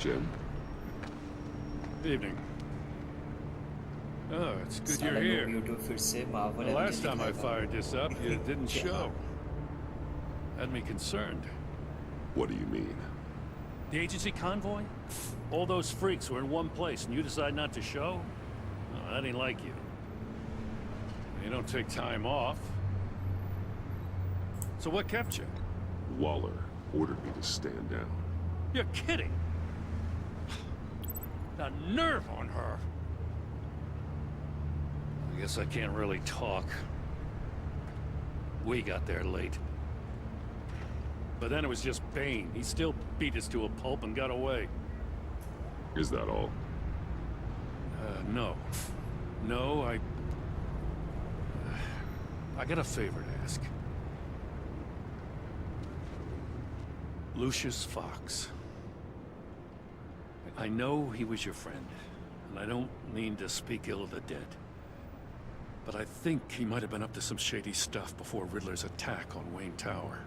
Jim? Evening. Oh, it's good साला you're here. लोग YouTube फिर से Marvel The last Avengers time I दिखाएगा. fired this up, you didn't show. Had me concerned. What do you mean? The agency convoy? All those freaks were in one place and you decide not to show? No, that ain't like you. You don't take time off. So what kept you? Waller ordered me to stand down. You're kidding! The nerve on her! I guess I can't really talk. We got there late. But then it was just Bane. He still beat us to a pulp and got away. Is that all? No. No, I got a favor to ask. Lucius Fox. I know he was your friend, and I don't mean to speak ill of the dead. But I think he might have been up to some shady stuff before Riddler's attack on Wayne Tower.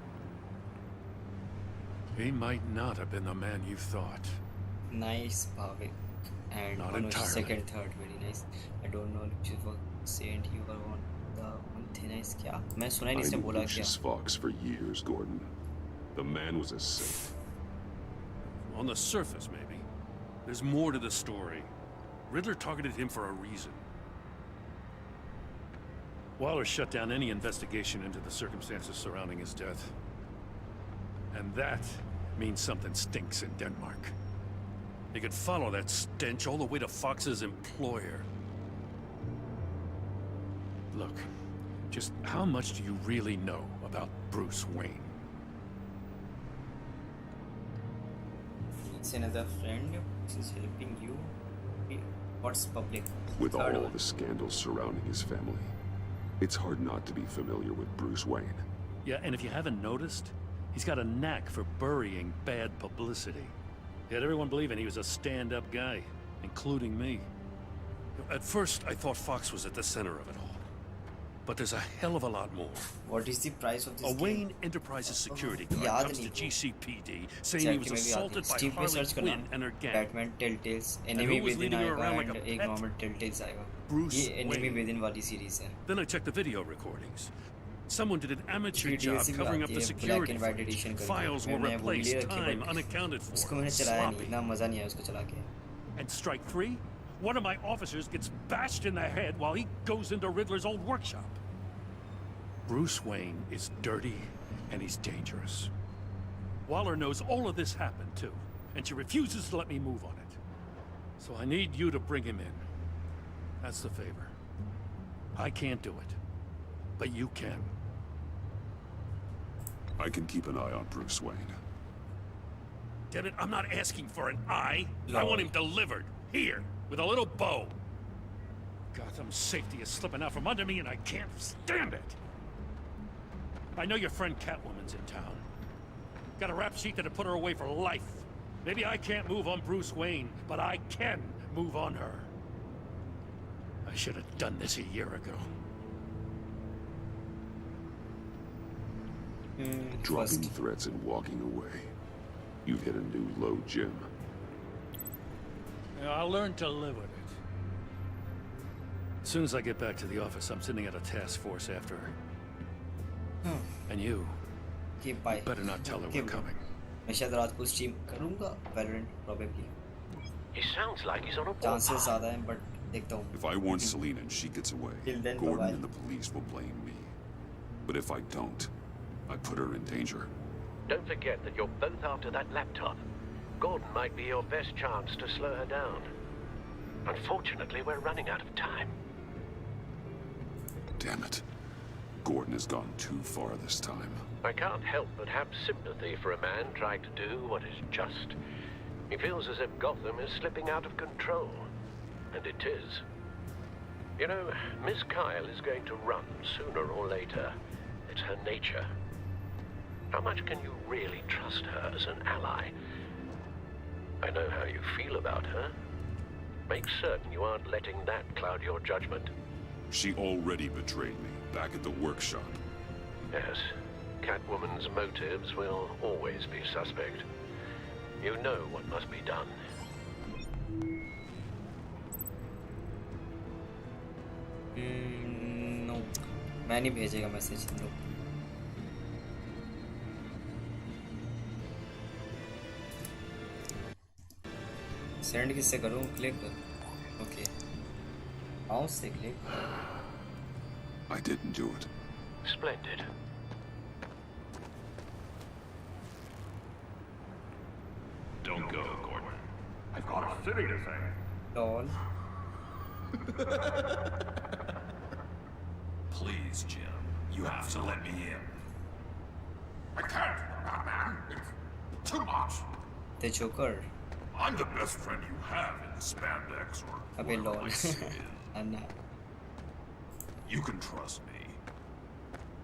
He might not have been the man you thought. Nice, Bhavik. And Not one was entirely. second, third, very nice. I don't know which was saint you were on the one thing nice क्या मैं सुना ही I नहीं इसने knew बोला क्या Lucius Fox for years, Gordon. The man was a saint. On the surface, maybe. There's more to the story. Riddler targeted him for a reason. Waller shut down any investigation into the circumstances surrounding his death. And that means something stinks in Denmark. You could follow that stench all the way to Fox's employer. Look, just how much do you really know about Bruce Wayne? It's another friend who's helping you. What's public? With Third all one. the scandals surrounding his family, it's hard not to be familiar with Bruce Wayne. Yeah, and if you haven't noticed, he's got a knack for burying bad publicity. He had everyone believing he was a stand-up guy, including me. At first, I thought Fox was at the center of it all. But there's a hell of a lot more. What is the price of this A game? Wayne Enterprises security guard याद comes to नहीं वो। GCPD saying he was Exactly, मैं भी याद assaulted नहीं। by Steam पे Harley search करना। Quinn and her gang. Batman Telltales And enemy who was within leading her आएगा around like and a एक pet? normal Telltales आएगा। Bruce ये enemy Wayne. within वाली series है। Then I checked the video recordings. Someone did an amateur इसकी job DLC भी covering up आती the है, security black and white footage. edition करके। Files were मैंने वो भी ले replaced, रखी है, time but unaccounted for. उसको मैंने चलाया नहीं, Sloppy. इतना मजा नहीं आया उसको चला के। And strike three? One of my officers gets bashed in the head while he goes into Riddler's old workshop. Bruce Wayne is dirty and he's dangerous. Waller knows all of this happened too, and she refuses to let me move on it. So I need you to bring him in. That's the favor. I can't do it, but you can. I can keep an eye on Bruce Wayne. Damn it, I'm not asking for an eye. I want him delivered, here, with a little bow. Gotham's safety is slipping out from under me and I can't stand it. I know your friend Catwoman's in town. Got a rap sheet that'd put her away for life. Maybe I can't move on Bruce Wayne, but I can move on her. I should have done this a year ago. Dropping threats and walking away. You've hit a new low, Jim. Yeah, I'll learn to live with it. As soon as I get back to the office, I'm sending out a task force after her. And you better not tell her we're coming. मैं शायद रात को stream करूँगा Valorant probably. He sounds like he's on a Chances ज़्यादा हैं but देखता हूँ. If I warn Selina and she gets away, Till then, Gordon bye-bye. and the police will blame me. But if I don't, I put her in danger. Don't forget that you're both after that laptop. Gordon might be your best chance to slow her down. Unfortunately, we're running out of time. Damn it. Gordon has gone too far this time. I can't help but have sympathy for a man trying to do what is just. He feels as if Gotham is slipping out of control. And it is. You know, Miss Kyle is going to run sooner or later. It's her nature. How much can you really trust her as an ally? I know how you feel about her. Make certain you aren't letting that cloud your judgment. She already betrayed me back at the workshop. Yes, Catwoman's motives will always be suspect. You know what must be done. No, मैं नहीं भेजेगा message तुम लोग. Send किससे करूँ? Click कर. Okay. Mouse से click. I didn't do it. Splendid. Don't go, Gordon. I've got a city to save. Lol. Please, Jim. You have to let me in. I can't, Batman. It's too much. The Joker. I'm the best friend you have in spandex or अबे whatever lol. my suit is. Anna. You can trust me.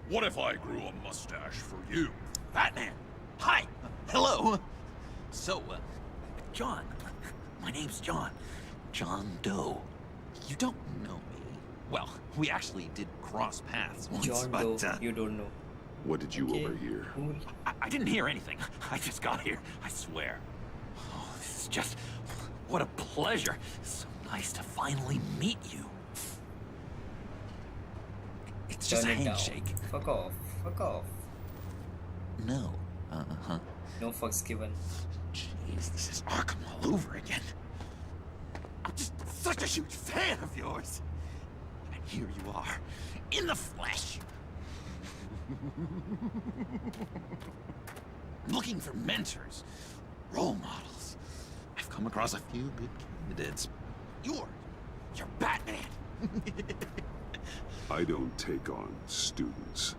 What if I grew a mustache for you? Batman! Hi! Hello! So, John. My name's John. John Doe. You don't know me. Well, we actually did cross paths once, John but Doe, you don't know. What did you Okay, overhear? cool. I didn't hear anything. I just got here, I swear. Oh, this is just... what a pleasure. So nice to finally meet you. It's just a Turn it down. handshake. Fuck off. Fuck off. No. Uh-huh. No fucks given. Jeez, this is Arkham all over again. I'm just such a huge fan of yours. And here you are, in the flesh. Looking for mentors, role models. I've come across a few good candidates. You're Batman. I don't take on students.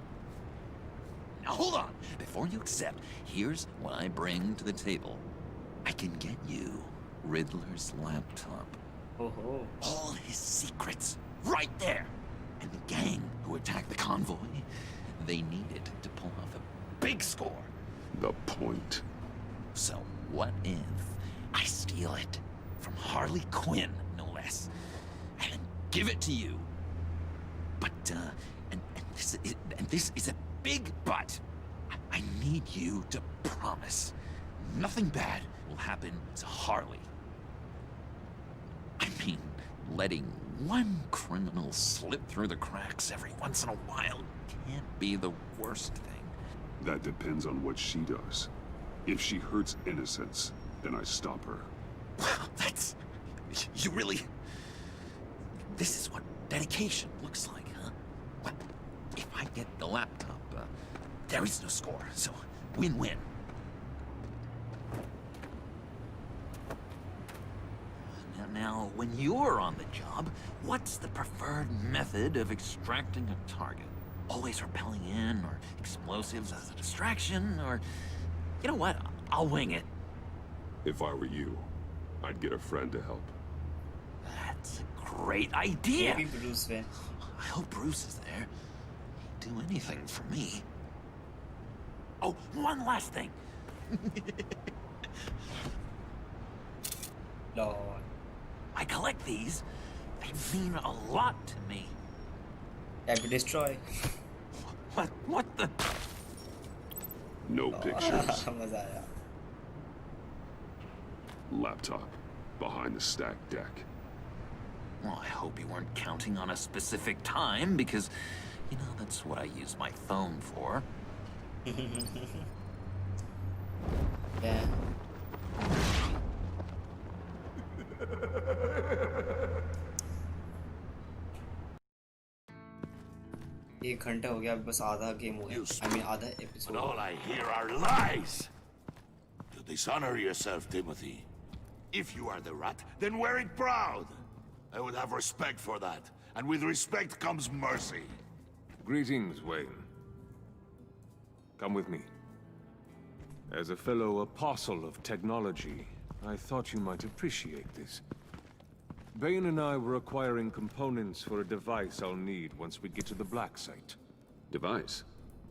Now hold on. Before you accept, here's what I bring to the table. I can get you Riddler's laptop. Oh ho. All his secrets, right there. And the gang who attacked the convoy, they needed to pull off a big score. The point. So what if I steal it from Harley Quinn, no less, and give it to you? But and this is a big but. I need you to promise nothing bad will happen to Harley. I mean, letting one criminal slip through the cracks every once in a while can't be the worst thing. That depends on what she does. If she hurts innocents, then I stop her. Wow, that's... you really... This is what dedication looks like, huh? Well, if I get the laptop, there is no score, so win-win. Now, when you're on the job, what's the preferred method of extracting a target? Always rappelling in, or explosives as a distraction, or... You know what? I'll wing it. If I were you, I'd get a friend to help. That's a great idea! Maybe Bruce Wayne. I hope Bruce is there. He'd do anything for me. Oh, one last thing. Lord. I collect these. They mean a lot to me. Time to destroy. What the? No pictures. मजा आया. Laptop. Behind the stacked deck. Well, I hope you weren't counting on a specific time, because, you know, that's what I use my phone for. Yeah. एक घंटा हो गया, बस आधा game हो गया. I mean आधा But episode. all I hear are lies! You dishonor yourself, Timothy. If you are the rat, then wear it proud! I would have respect for that, and with respect comes mercy. Greetings, Wayne. Come with me. As a fellow apostle of technology, I thought you might appreciate this. Bane and I were acquiring components for a device I'll need once we get to the Black Site. Device?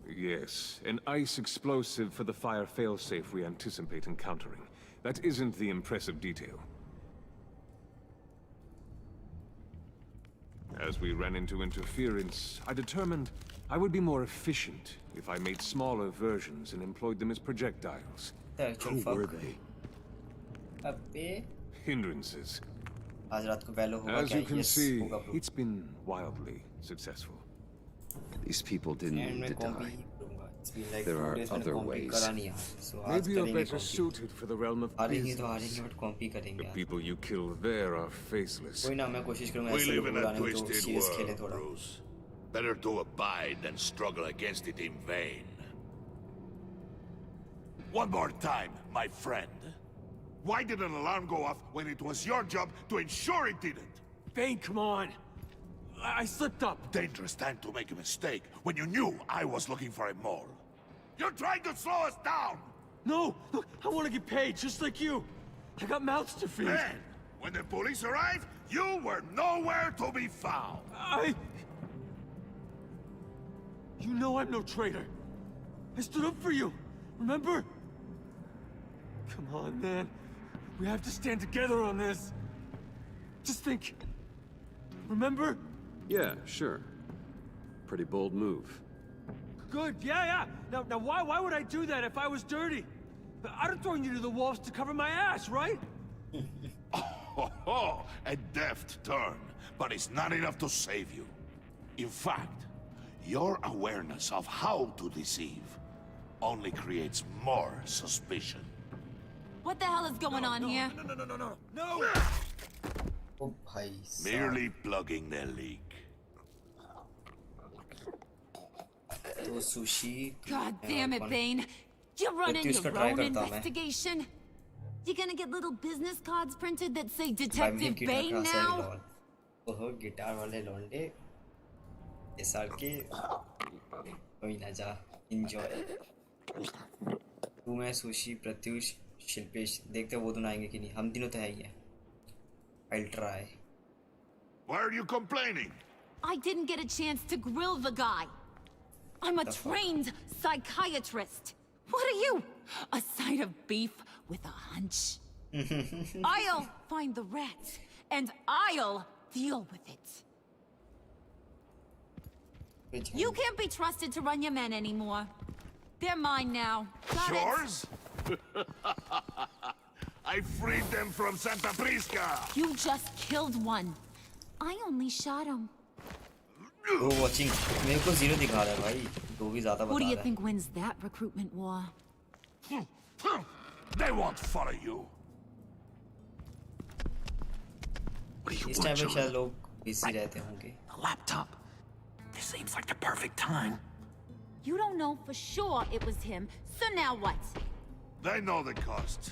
Yes, an ice explosive for the fire failsafe we anticipate encountering. That isn't the impressive detail. As we ran into interference, I determined I would be more efficient if I made smaller versions and employed them as projectiles. Who were they? अबे Hindrances. आज रात को वैलो होगा As क्या? you can Yes, see, होगा bro. it's been wildly successful. These people didn't And need मैं to कॉम्पी die. ही करूँगा. It's been like There 2 are days मैंने other कॉम्पी ways. करा नहीं यार. So आज Maybe you're करेंगे better कॉम्पी. suited for the realm of हारेंगे तो business. हारेंगे बट कॉम्पी करेंगे The यार. people you kill there are faceless. कोई ना मैं कोशिश करूँगा We ऐसे live लोगों in को a लाने में तो twisted सीरियस खेले world, थोड़ा. Bruce. Better to abide than struggle against it in vain. One more time, my friend. Why did an alarm go off when it was your job to ensure it didn't? Bane, come on! I slipped up! Dangerous time to make a mistake when you knew I was looking for a mole. You're trying to slow us down! No! Look, I want to get paid, just like you! I got mouths to feed! Then, when the police arrived, you were nowhere to be found! You know I'm no traitor! I stood up for you! Remember? Come on, man. We have to stand together on this. Just think. Remember? Yeah, sure. Pretty bold move. Good, yeah. Now why would I do that if I was dirty? I'd have thrown you to the wolves to cover my ass, right? Oh, a deft turn, but it's not enough to save you. In fact, your awareness of how to deceive only creates more suspicion. What the hell is going on here? No! ओ भाई साहब। Merely plugging the leak. तो sushi God damn it, Bane. You're running Pratyush का your try own करता मैं। investigation. You gonna get little business cards printed that say भाई Detective मुझे guitar Bane कहाँ से now? लॉल? ओह गिटार वाले लौंडे इस साल के कोई ना जा enjoy। तू मैं सुशी प्रत्युष शिल्पेश देखते हैं वो दोनों आएंगे कि नहीं। हम तीनों तो है ही हैं। I'll try। Why are you complaining? I didn't get a chance to grill the guy. I'm a trained psychiatrist. What are you? A side of beef with a hunch? I'll find the rat, and I'll deal with it. You can't be trusted to run your men anymore. They're mine now. Got Yours? I freed them from Santa Prisca. You just killed one. I only shot him. वो watching मेरे को 0 दिखा रहा है भाई। 2 भी ज़्यादा Who बता do you रहा है। think wins that recruitment war? They won't follow you. What do you इस want, टाइम पे John? शायद लोग बिजी रहते होंगे। A laptop. This seems like the perfect time. You don't know for sure it was him, so now what? They know the cost.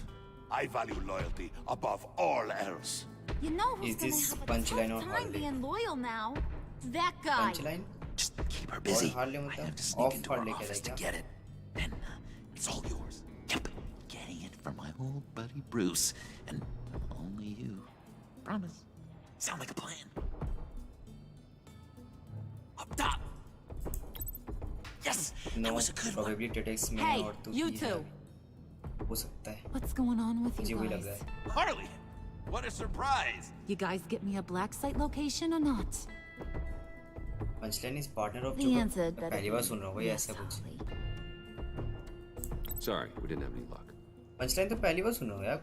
I value loyalty above all else. You know who's Is gonna this have a punchline tough or time Harley? being loyal now? That guy. Punchline? Just keep her busy. और Harley I have to मतलब sneak off into her Harley office to क्या? get it. Then it's all yours. Yep. Getting it from my old buddy Bruce. And only you. Promise. Sound like a plan. Up top. Yes! No, That was a good one. probably TEDx में Hey, और तू you ही है। two. हो सकता है। What's going on with मुझे you वही लग guys? रहा है। Harley! What a surprise! You guys get me a black site location or not? Punchline is partner of The Joker। answer मैं better पहली बार be सुन रहा हूँ भाई yes, ऐसा कुछ। Harley. Sorry, we didn't have any luck. Punchline तो पहली बार सुन रहा हूँ यार।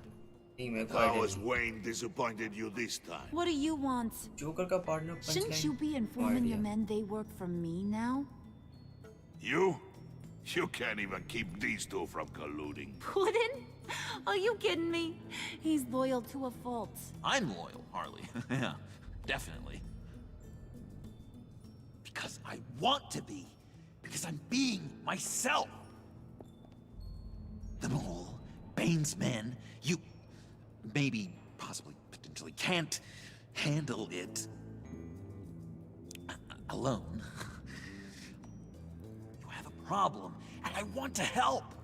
नहीं मेरे को How आइडिया has नहीं। Wayne disappointed you this time? What do you want? Joker का partner Shouldn't punchline। you be No informing your idea। men they work for me now? You? You can't even keep these two from colluding. Puddin'? Are you kidding me? He's loyal to a fault. I'm loyal, Harley. Yeah, definitely. Because I want to be. Because I'm being myself. The mole, Bane's men, you maybe, possibly, potentially can't handle it alone. You have a problem, and I want to help.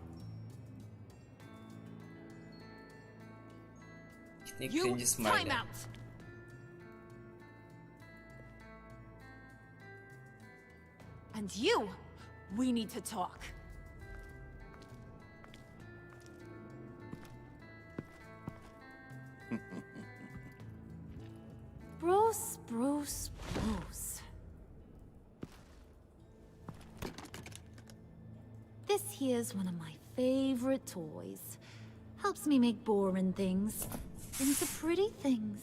कितनी You cringe smile time है। out. And you, we need to talk. Bruce. This here's one of my favorite toys. Helps me make boring things into pretty things.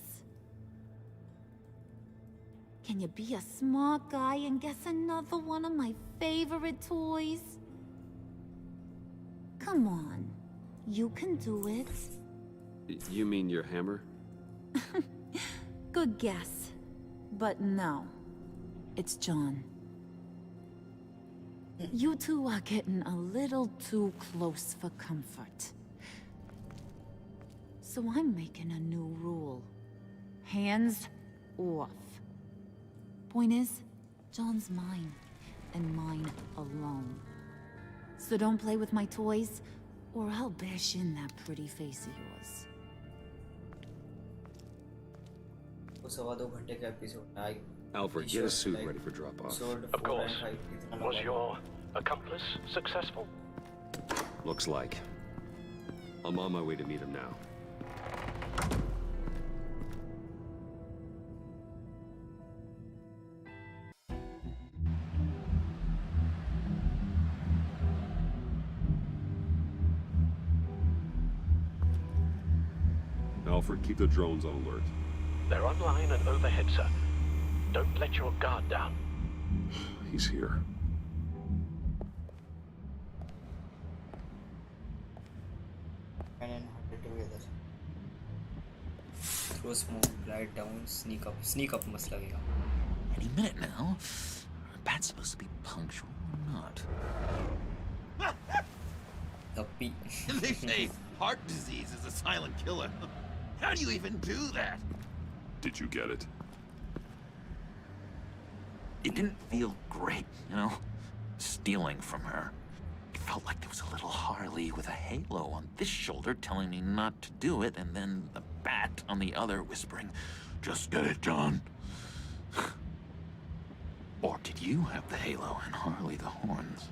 Can you be a smart guy and guess another one of my favorite toys? Come on, you can do it. You mean your hammer? Good guess. But no, it's John. You two are getting a little too close for comfort. So I'm making a new rule. Hands off. Point is, John's mine, and mine alone. So don't play with my toys, or I'll bash in that pretty face of yours. वो 2.5 घंटे का episode है। Alfred, get a suit ready for drop-off. Of course. Was your accomplice successful? Looks like. I'm on my way to meet him now. Alfred, keep the drones on alert. They're online and overhead, sir. Don't let your guard down. He's here. And together. Throw smoke, glide down, sneak up. Sneak up must लगेगा. Any minute now. Bat's supposed to be punctual or not? The P. They say heart disease is a silent killer. How do you even do that? Did you get it? It didn't feel great, you know? Stealing from her. It felt like there was a little Harley with a halo on this shoulder telling me not to do it, and then the bat on the other whispering, "Just get it done." Or did you have the halo and Harley the horns?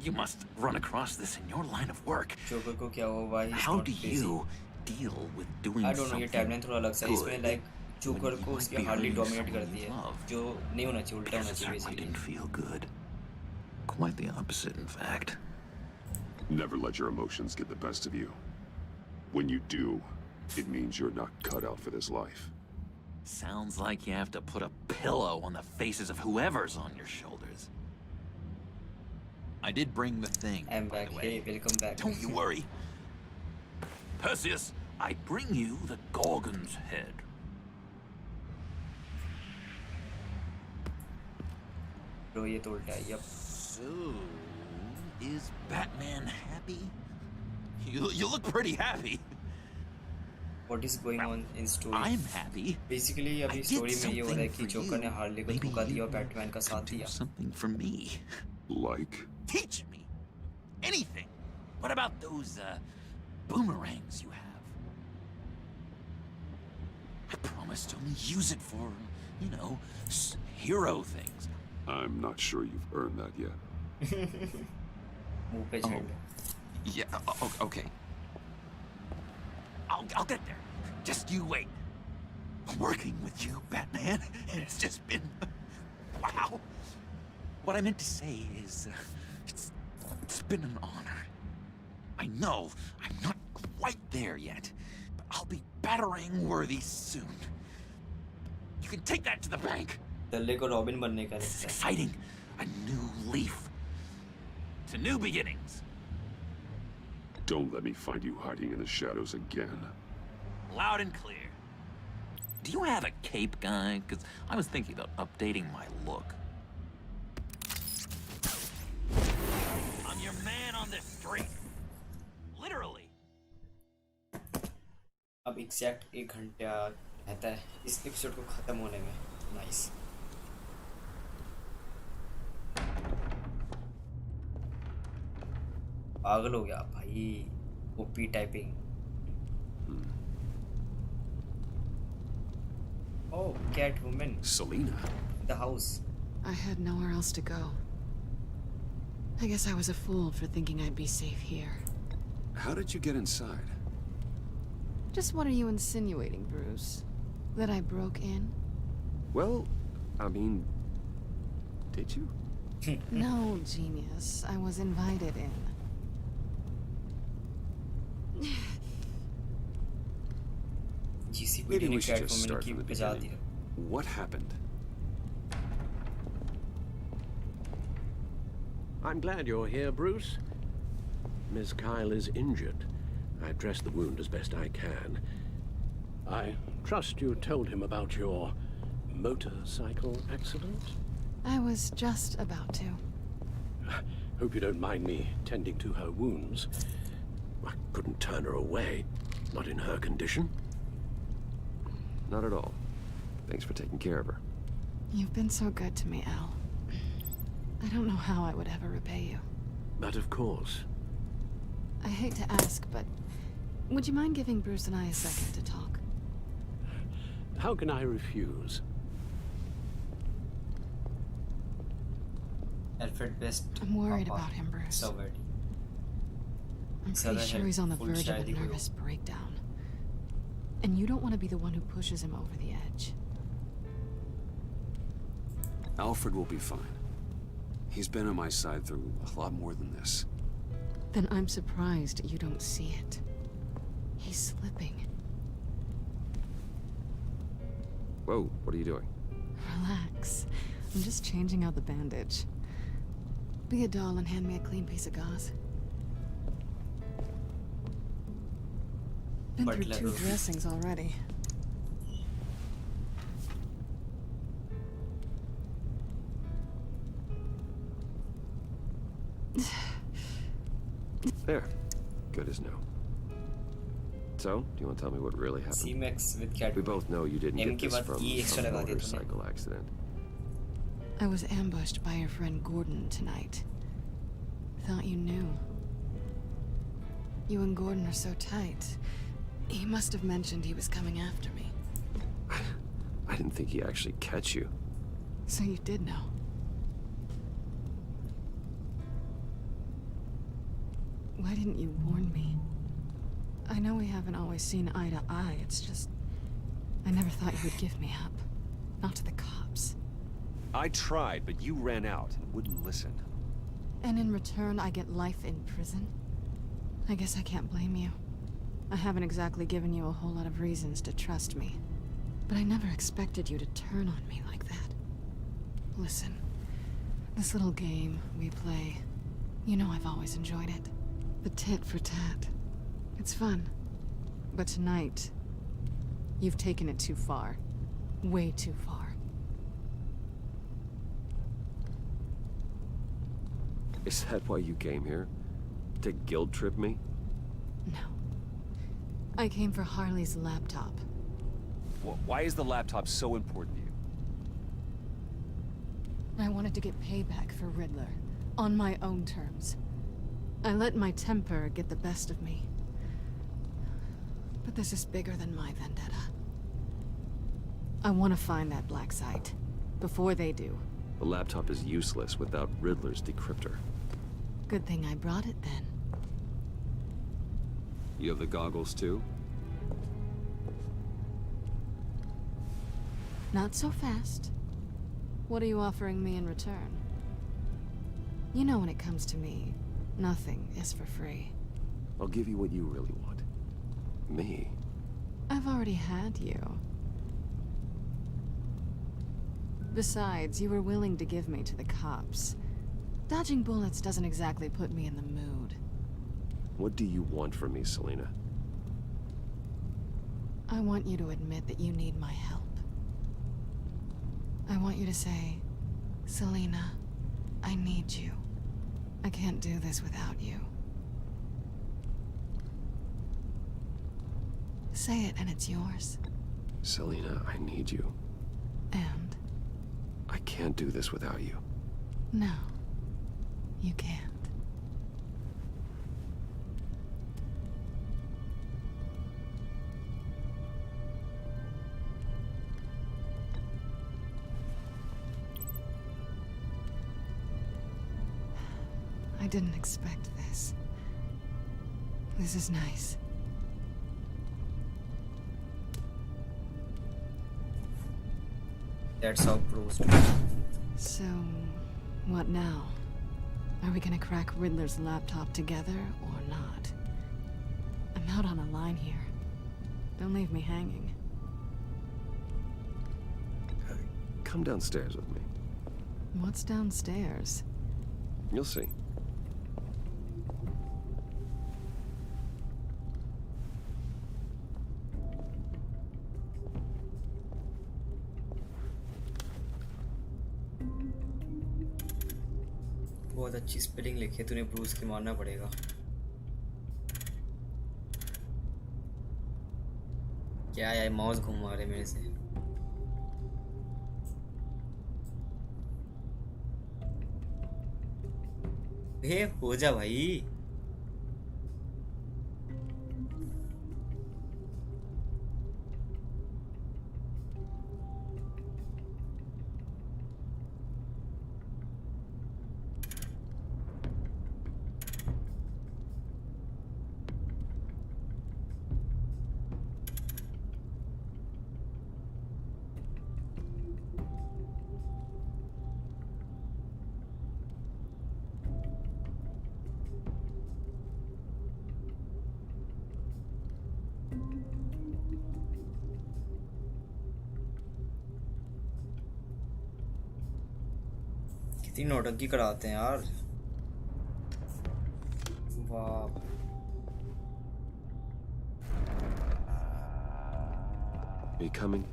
You must run across this in your line of work. Joker को क्या हुआ? Why he's How not do busy? you deal with doing I don't know. ये something timeline थोड़ा अलग सा है. इसमें good like Joker when you को might उसकी be Harley hurting dominate someone करती you है, love? जो नहीं होना चाहिए, उल्टा Because होना it चाहिए certainly basically. didn't feel good. Quite the opposite, in fact. Never let your emotions get the best of you. When you do, it means you're not cut out for this life. Sounds like you have to put a pillow on the faces of whoever's on your shoulders. I did bring the thing, I'm by back. the way. Hey, welcome back. Don't you worry. Perseus, I bring you the Gorgon's head. Bro, ये तो उल्टा है. Yup. So, is Batman happy? You look pretty happy. What is going on in story? I'm happy. Basically अभी I did story में ये हो रहा है कि something for जोकर ने you. हार्ले को Maybe धोखा दिया you और बैटमैन का साथ do दिया. something for me. Like? Teach me anything. What about those boomerangs you have? I promise to only use it for, you know, hero things. I'm not sure you've earned that yet. मुंह पे झंड. Yeah, okay. I'll get there. Just you wait. Working with you, Batman, it's just been... wow. What I meant to say is, it's been an honor. I know I'm not quite there yet, but I'll be battering worthy soon. You can take that to the bank. दल्ले को robin बनने का This is लगता है. exciting. A new leaf. To new beginnings. Don't let me find you hiding in the shadows again. Loud and clear. Do you have a cape, guy? Because I was thinking about updating my look. I'm your man on this street. Literally. अब exact 1 घंटा रहता है इस episode को खत्म होने में. Nice. पागल हो गया भाई. OP typing. Oh, Catwoman. Selena. The house. I had nowhere else to go. I guess I was a fool for thinking I'd be safe here. How did you get inside? Just what are you insinuating, Bruce? That I broke in? Well, I mean, did you? No, genius. I was invited in. GCPD Maybe ने we should just Catwoman start की from the बजा beginning. दिया. What happened? I'm glad you're here, Bruce. Miss Kyle is injured. I've dressed the wound as best I can. I trust you told him about your motorcycle accident? I was just about to. Hope you don't mind me tending to her wounds. I couldn't turn her away, not in her condition. Not at all. Thanks for taking care of her. You've been so good to me, Al. I don't know how I would ever repay you. But of course. I hate to ask, but would you mind giving Bruce and I a second to talk? How can I refuse? Alfred Best. I'm worried about him, Bruce. So weird. I'm pretty sure he's on the verge of a nervous breakdown. And you don't want to be the one who pushes him over the edge. Alfred will be fine. He's been on my side through a lot more than this. Then I'm surprised you don't see it. He's slipping. Whoa, what are you doing? Relax. I'm just changing out the bandage. Be a doll and hand me a clean piece of gauze. Been through 2 dressings already. There. Good as new. So, do you want to tell me what really happened? C-Max with cat. We both know you didn't M get के this बाद from E extra some लगा दिया तूने. motorcycle accident. I was ambushed by your friend Gordon tonight. Thought you knew. You and Gordon are so tight. He must have mentioned he was coming after me. I didn't think he'd actually catch you. So you did know. Why didn't you warn me? I know we haven't always seen eye to eye, it's just... I never thought you would give me up. Not to the cops. I tried, but you ran out and wouldn't listen. And in return, I get life in prison? I guess I can't blame you. I haven't exactly given you a whole lot of reasons to trust me. But I never expected you to turn on me like that. Listen, this little game we play, you know I've always enjoyed it. The tit for tat. It's fun. But tonight, you've taken it too far. Way too far. Is that why you came here? To guilt trip me? No. I came for Harley's laptop. Why is the laptop so important to you? I wanted to get payback for Riddler. On my own terms. I let my temper get the best of me. But this is bigger than my vendetta. I want to find that black site. Before they do. The laptop is useless without Riddler's decryptor. Good thing I brought it then. You have the goggles too? Not so fast. What are you offering me in return? You know when it comes to me, nothing is for free. I'll give you what you really want. Me? I've already had you. Besides, you were willing to give me to the cops. Dodging bullets doesn't exactly put me in the mood. What do you want from me, Selina? I want you to admit that you need my help. I want you to say, Selina, I need you. I can't do this without you. Say it and it's yours. Selina, I need you. And? I can't do this without you. No, you can't. I didn't expect this. This is nice. That's how pros do. So, what now? Are we gonna crack Riddler's laptop together or not? I'm out on a line here. Don't leave me hanging. Come downstairs with me. What's downstairs? You'll see. बहुत अच्छी spelling लिखी है तूने Bruce की मानना पड़ेगा क्या है माउस घुमा रहे मेरे से हे हो जा भाई इतनी नौटंकी कराते हैं यार। वाह। Are you coming?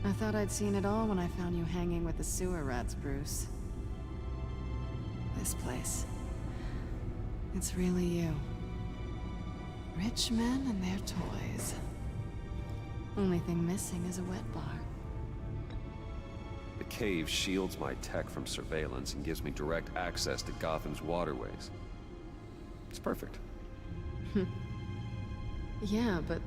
I thought I'd seen it all when I found you hanging with the sewer rats, Bruce. This place. It's really you. Rich men and their toys. Only thing missing is a wet bar. The cave shields my tech from surveillance and gives me direct access to Gotham's waterways. It's perfect. Yeah, but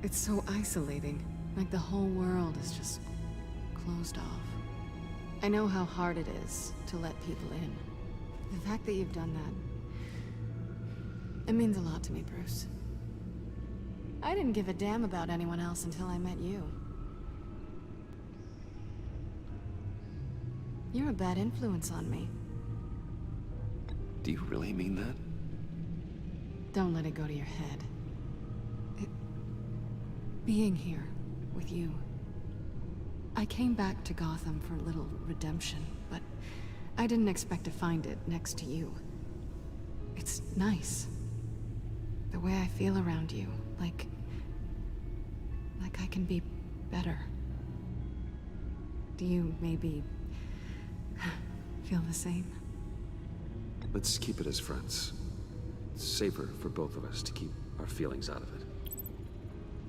it's so isolating. Like the whole world is just closed off. I know how hard it is to let people in. The fact that you've done that, it means a lot to me, Bruce. I didn't give a damn about anyone else until I met you. You're a bad influence on me. Do you really mean that? Don't let it go to your head. Being here with you. I came back to Gotham for a little redemption, but I didn't expect to find it next to you. It's nice. The way I feel around you, like I can be better. Do you maybe feel the same? Let's keep it as friends. It's safer for both of us to keep our feelings out of it.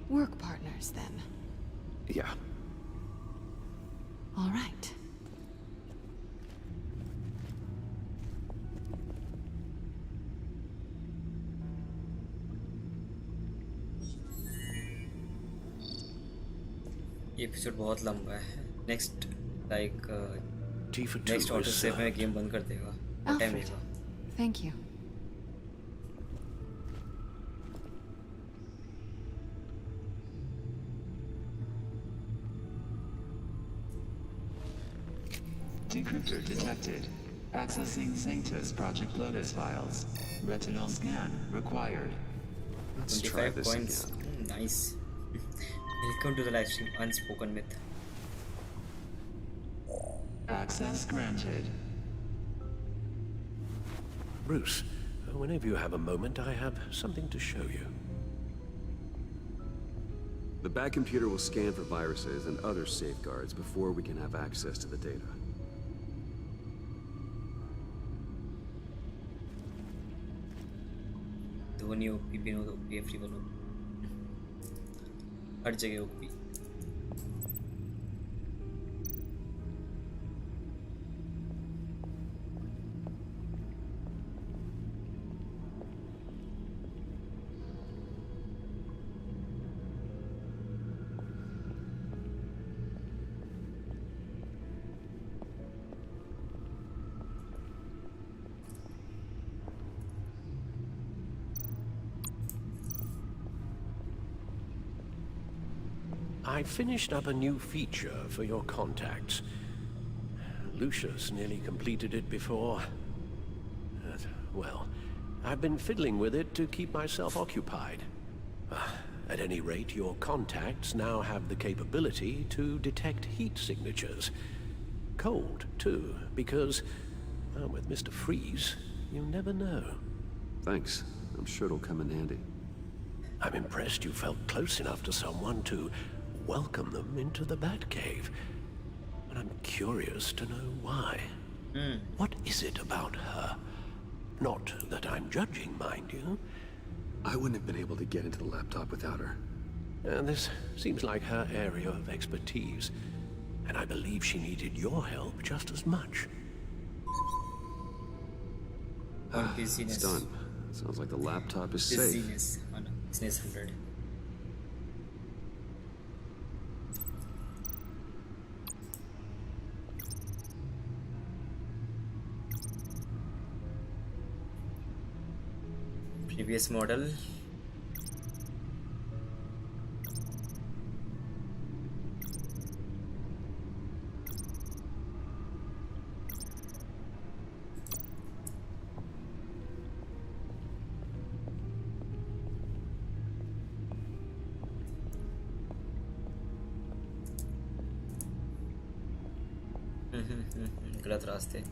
Work partners, then. Yeah. All right. ये episode बहुत लंबा है। Next T4 next auto is save में served. Game बंद कर देगा। Time Alfred, लेगा। thank you. Decryptor detected. Accessing Sanctus Project Lotus files. Retinal scan required. Let's try 25 this points. again. Nice. Welcome to the live stream Unspoken Myth. Access granted. Bruce, whenever you have a moment, I have something to show you. The back computer will scan for viruses and other safeguards before we can have access to the data. Dhoni OP Vinod OP everyone OP हर जगह OP I finished up a new feature for your contacts. Lucius nearly completed it before. Well, I've been fiddling with it to keep myself occupied. At any rate, your contacts now have the capability to detect heat signatures. Cold, too, because, well, with Mr. Freeze, you never know. Thanks. I'm sure it'll come in handy. I'm impressed you felt close enough to someone to welcome them into the Batcave. But I'm curious to know why. What is it about her? Not that I'm judging, mind you. I wouldn't have been able to get into the laptop without her. This seems like her area of expertise, and I believe she needed your help just as much. It's done. Sounds like the laptop is safe. Busyness. Business 100. previous model. गलत रास्ते.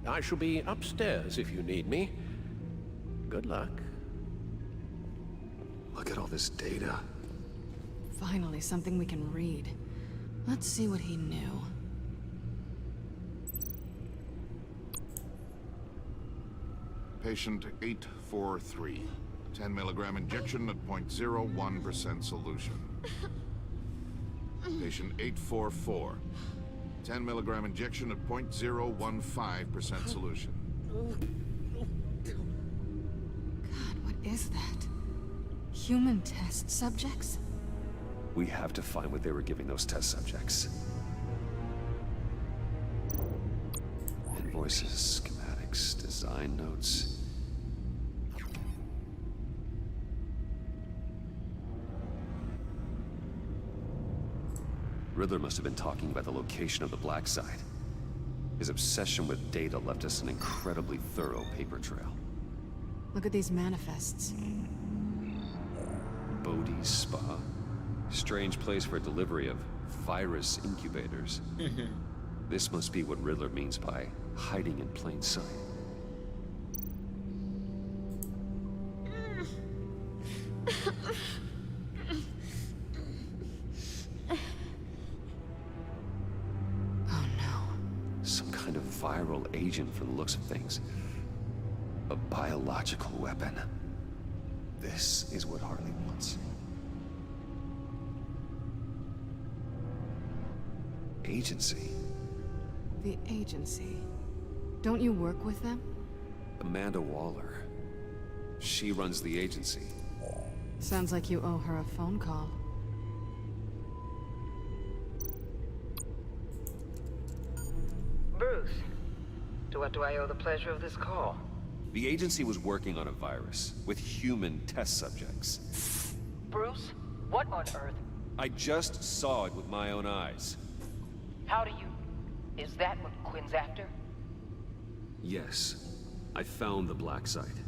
I shall be upstairs if you need me. Good luck. Look at all this data. Finally, something we can read. Let's see what he knew. Patient 843. 10 milligram injection at 0.01% solution. Patient 844. 10 milligram injection at 0.015% solution. God, what is that? Human test subjects? We have to find what they were giving those test subjects. Invoices, schematics, design notes. Riddler must have been talking about the location of the black site. His obsession with data left us an incredibly thorough paper trail. Look at these manifests. Bodhi's Spa. Strange place for delivery of virus incubators. This must be what Riddler means by hiding in plain sight. Oh no. Some kind of viral agent from the looks of things. A biological weapon. This is what Harley wants. Agency. The agency. Don't you work with them? Amanda Waller. She runs the agency. Sounds like you owe her a phone call. Bruce, to what do I owe the pleasure of this call? The agency was working on a virus with human test subjects. Bruce, what on earth? I just saw it with my own eyes. How do you... Is that what Quinn's after? Yes. I found the black site.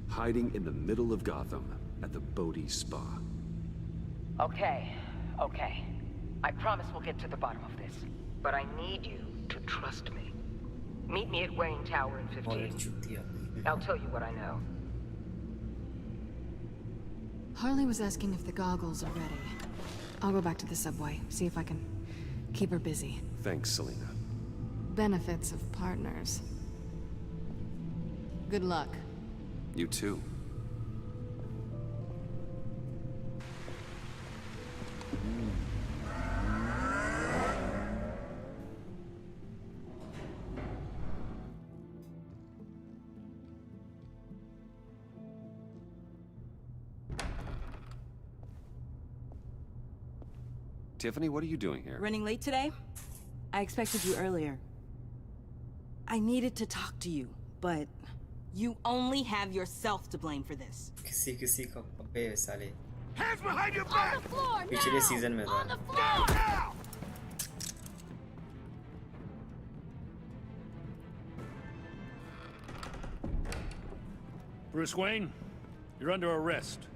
Hiding in the middle of Gotham at the Bodhi Spa. Okay. I promise we'll get to the bottom of this. But I need you to trust me. Meet me at Wayne Tower in 15. I'll tell you what I know. Harley was asking if the goggles are ready. I'll go back to the subway, see if I can keep her busy. Thanks, Selena. Benefits of partners. Good luck. You too. Tiffany, what are you doing here? Running late today? I expected you earlier. I needed to talk to you, but you only have yourself to blame for this. किसी का पप्पे है साले. Hands behind your back! On the floor, पिछले season में था. On the floor! Now! Bruce Wayne, you're under arrest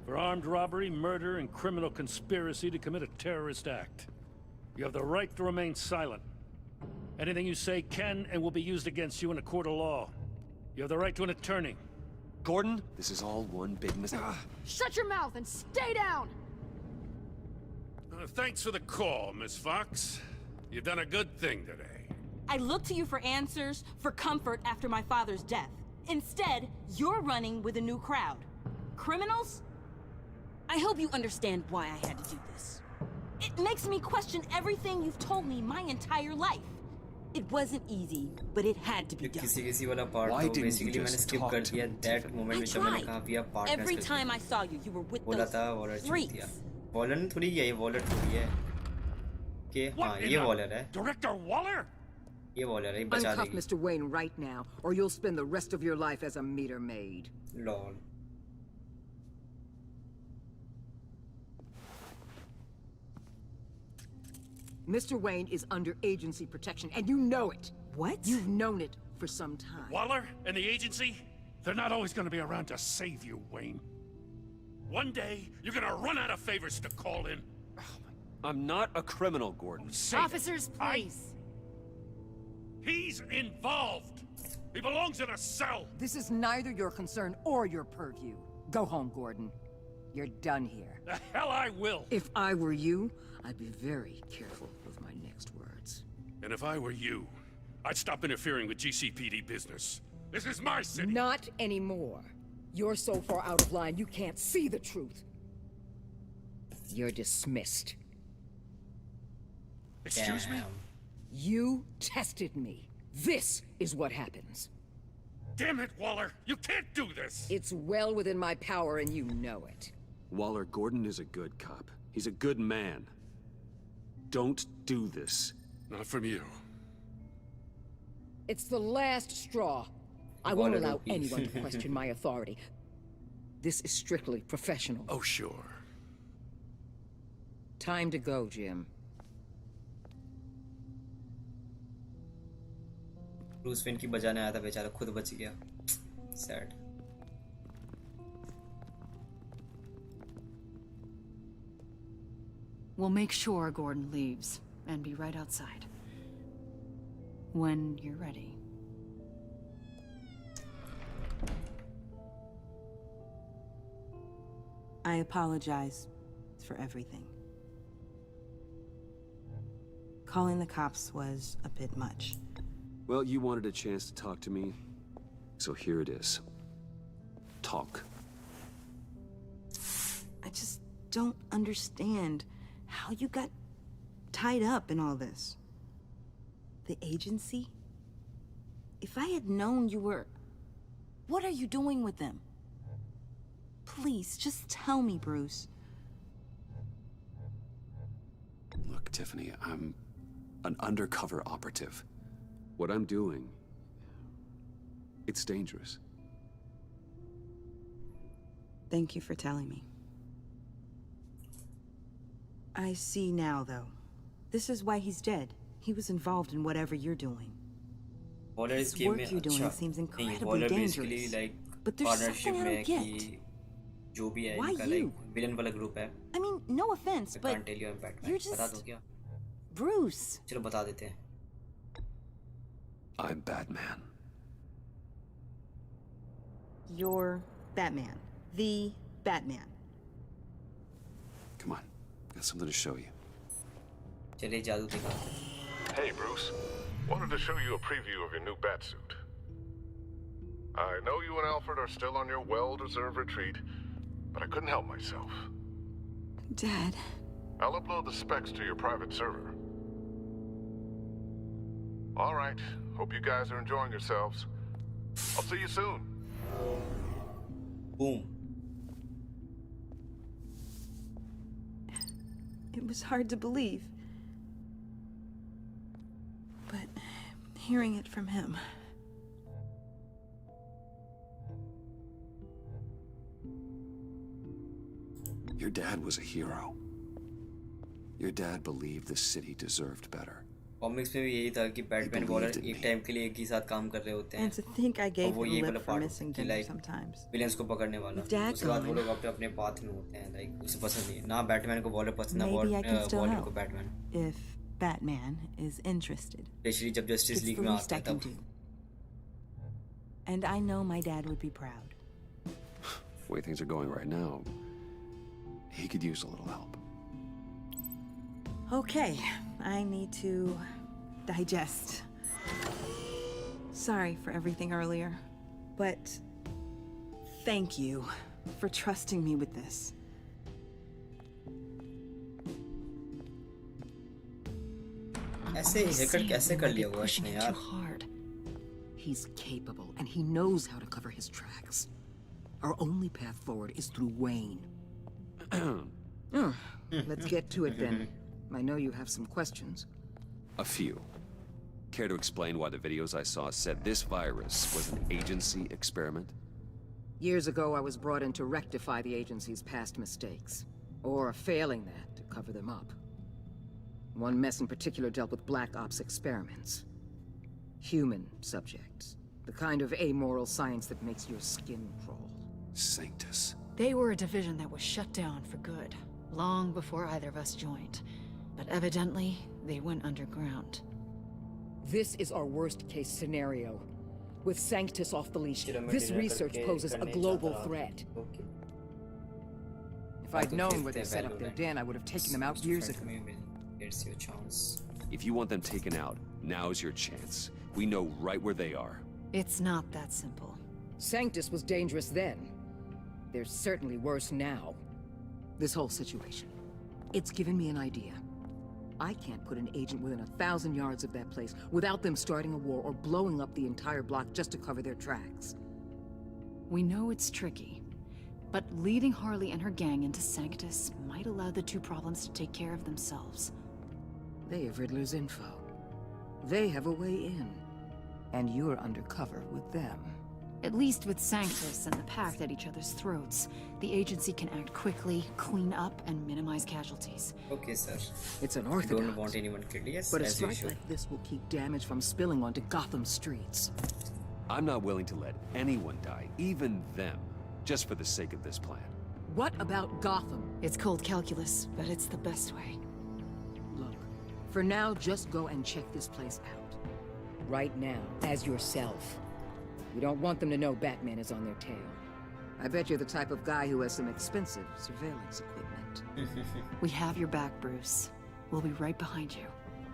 for armed robbery, murder, and criminal conspiracy to commit a terrorist act. You have the right to remain silent. Anything you say can and will be used against you in a court of law. You have the right to an attorney. Gordon, this is all one big mistake. Shut your mouth and stay down! Thanks for the call, Miss Fox. You've done a good thing today. I look to you for answers, for comfort after my father's death. Instead, you're running with a new crowd. Criminals? I hope you understand why I had to do this. It makes me question everything you've told me my entire life. It wasn't easy, but it had to be done. किसी वाला part Why तो didn't you basically मैंने just skip talk कर to दिया me, that Tiffany? moment I में जब मैंने tried. कहा we are partners Every करके। time I saw you, you were with बोला those था वॉलर चूक freaks. दिया। वॉलर ने थोड़ी किया ये वॉलर थोड़ी है कि हाँ What in ये the- वॉलर है Director Waller? ये वॉलर है ये बचा Uncuff देगी। Mr. Wayne right now, or you'll spend the rest of your life as a meter maid. Lol Mr. Wayne is under agency protection, and you know it. What? You've known it for some time. Waller and the agency? They're not always gonna be around to save you, Wayne. One day, you're gonna run out of favors to call in. I'm not a criminal, Gordon. Officers, please. He's involved. He belongs in a cell. This is neither your concern or your purview. Go home, Gordon. You're done here. The hell I will. If I were you, I'd be very careful with my next words. And if I were you, I'd stop interfering with GCPD business. This is my city. Not anymore. You're so far out of line, you can't see the truth. You're dismissed. Excuse me? You tested me. This is what happens. Damn it, Waller! You can't do this! It's well within my power, and you know it. Waller, Gordon is a good cop. He's a good man. Don't do this. Not from you. It's the last straw. I won't allow anyone to question my authority. This is strictly professional. Oh, sure. Time to go, Jim. Bruce Wayne की बजाने आया था बेचारा खुद बच गया sad We'll make sure Gordon leaves and be right outside. When you're ready. I apologize for everything. Calling the cops was a bit much. Well, you wanted a chance to talk to me, so here it is. Talk. I just don't understand how you got tied up in all this. The agency? If I had known you were... What are you doing with them? Please, just tell me, Bruce. Look, Tiffany, I'm an undercover operative. What I'm doing, it's dangerous. Thank you for telling me. I see now, though. This is why he's dead. He was involved in whatever you're doing. This work you're doing seems incredibly dangerous. But there's something I don't get. Why you? Villain वाला group है I mean, no offense, I but can't tell you I'm Batman. you're बता just दो क्या Bruce. चलो बता देते हैं I'm Batman. You're Batman. The Batman. Come on, got something to show you. चलिए जादू दिखा Hey, Bruce. Wanted to show you a preview of your new batsuit. I know you and Alfred are still on your well-deserved retreat, but I couldn't help myself. Dad. I'll upload the specs to your private server. All right. Hope you guys are enjoying yourselves. I'll see you soon. Boom. It was hard to believe. But hearing it from him. Your dad was a hero. Your dad believed the city deserved better. Comics में भी यही था कि Batman Waller एक time के लिए एक ही साथ काम कर रहे होते हैं And to think I gave और वो him यही lip वाला for पार्ट missing कि dinner लाइक sometimes. विलेंस को पकड़ने वाला With Dad उसके बाद वो gone. लोग अपने अपने पाथ में होते हैं लाइक उसे पसंद नहीं ना बैटमैन को वॉलर पसंद ना Maybe I can still Waller को help. Batman If Batman is interested. Specially जब जस्टिस It's लीग the में least आता I है can तब do. And I know my dad would be proud. The way things are going right now, he could use a little help. Okay, I need to digest. Sorry for everything earlier, but thank you for trusting me with this. ऐसे hacker कैसे कर लिया वो pushing इसने him यार? too hard. He's capable, and he knows how to cover his tracks. Our only path forward is through Wayne. Let's get to it then. I know you have some questions. A few. Care to explain why the videos I saw said this virus was an agency experiment? Years ago, I was brought in to rectify the agency's past mistakes. Or failing that, to cover them up. One mess in particular dealt with Black Ops experiments. Human subjects. The kind of amoral science that makes your skin crawl. Sanctus. They were a division that was shut down for good, long before either of us joined. But evidently, they went underground. This is our worst-case scenario. With Sanctus off the leash, this research poses a global threat. If I'd known where they set up their den, I would have taken them out years ago. Here's your chance. If you want them taken out, now's your chance. We know right where they are. It's not that simple. Sanctus was dangerous then. They're certainly worse now. This whole situation, it's given me an idea. I can't put an agent within 1,000 yards of that place without them starting a war or blowing up the entire block just to cover their tracks. We know it's tricky, but leading Harley and her gang into Sanctus might allow the two problems to take care of themselves. They have Riddler's info. They have a way in. And you're undercover with them. At least with Sanctus and the Pact at each other's throats, the agency can act quickly, clean up, and minimize casualties. Okay, sir. It's unorthodox. Don't want anyone killed. Yes, but a as strike usual. like this will keep damage from spilling onto Gotham streets. I'm not willing to let anyone die, even them, just for the sake of this plan. What about Gotham? It's cold calculus, but it's the best way. Look, for now, just go and check this place out. Right now, as yourself. We don't want them to know Batman is on their tail. I bet you're the type of guy who has some expensive surveillance equipment. We have your back, Bruce. We'll be right behind you.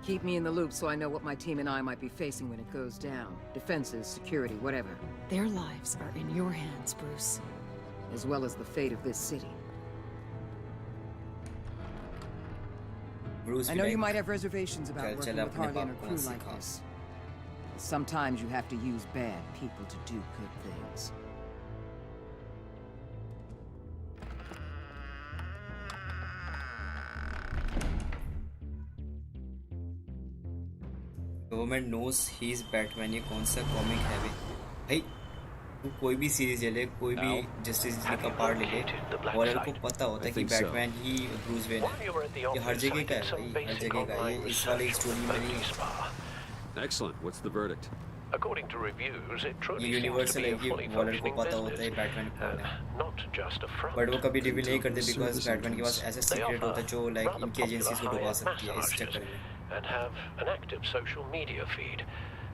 Keep me in the loop so I know what my team and I might be facing when it goes down. Defenses, security, whatever. Their lives are in your hands, Bruce. As well as the fate of this city. Bruce, I know you might have reservations about working with Harley and her crew like this. Sometimes you have to use bad people to do good things. Government knows he's Batman. ये कौन सा comic है भाई? तू कोई भी series ले ले, कोई भी जस्टिस लीग का पार्ट ले ले, वॉलर को पता होता है कि बैटमैन ही ब्रूस वेन है. ये हर जगह का है भाई, हर जगह का. ये इस वाले स्टोरी में नहीं. Excellent. What's the verdict? According to reviews, it truly ये seems to यूनिवर्सल be है a कि fully वॉलर को functioning पता होता है business, बैटमैन कौन है. not just a front. But वो कभी रिवील नहीं करते बिकॉज बैटमैन के पास ऐसा सीक्रेट होता है जो लाइक इनकी एजेंसीज को डुबा सकती है इस चक्कर में. And have an active social media feed.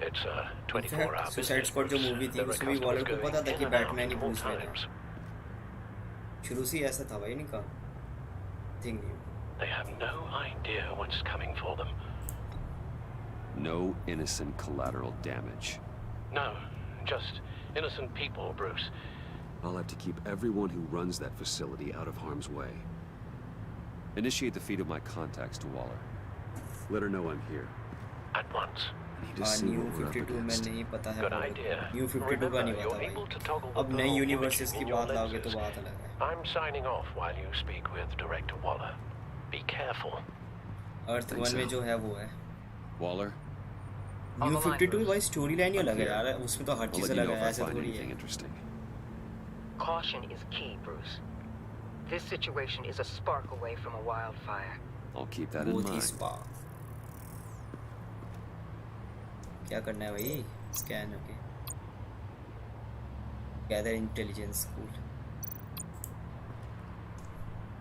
It's a 24-hour suicide squad जो मूवी थी उसमें भी वॉलर को पता था कि बैटमैन ही ब्रूस वेन है. शुरू से ऐसा था भाई इनका thing. They have no idea what's coming for them. No innocent collateral damage. No, just innocent people, Bruce. I'll have to keep everyone who runs that facility out of harm's way. Initiate the feed of my contacts to Waller. Let her know I'm here. At once. I need to see new what we're up 52 में against. नहीं पता है. Good idea. New 52 का नहीं पता भाई. अब नई यूनिवर्सेस की बात लाओगे तो बात अलग है. I'm signing off while you speak with Director Waller. Be careful. अर्थ 1 में जो है वो है. Waller? न्यू 52 भाई स्टोरी लाइन ही अलग है यार. उसमें तो हर I'll चीज let you अलग know है. if I ऐसा find थोड़ी anything है. interesting. Caution is key, Bruce. This situation is a spark away from a wildfire. I'll keep that in बहुत ही mind. स्पार्क. क्या करना है भाई? Scan. Okay. Gather intelligence. Cool.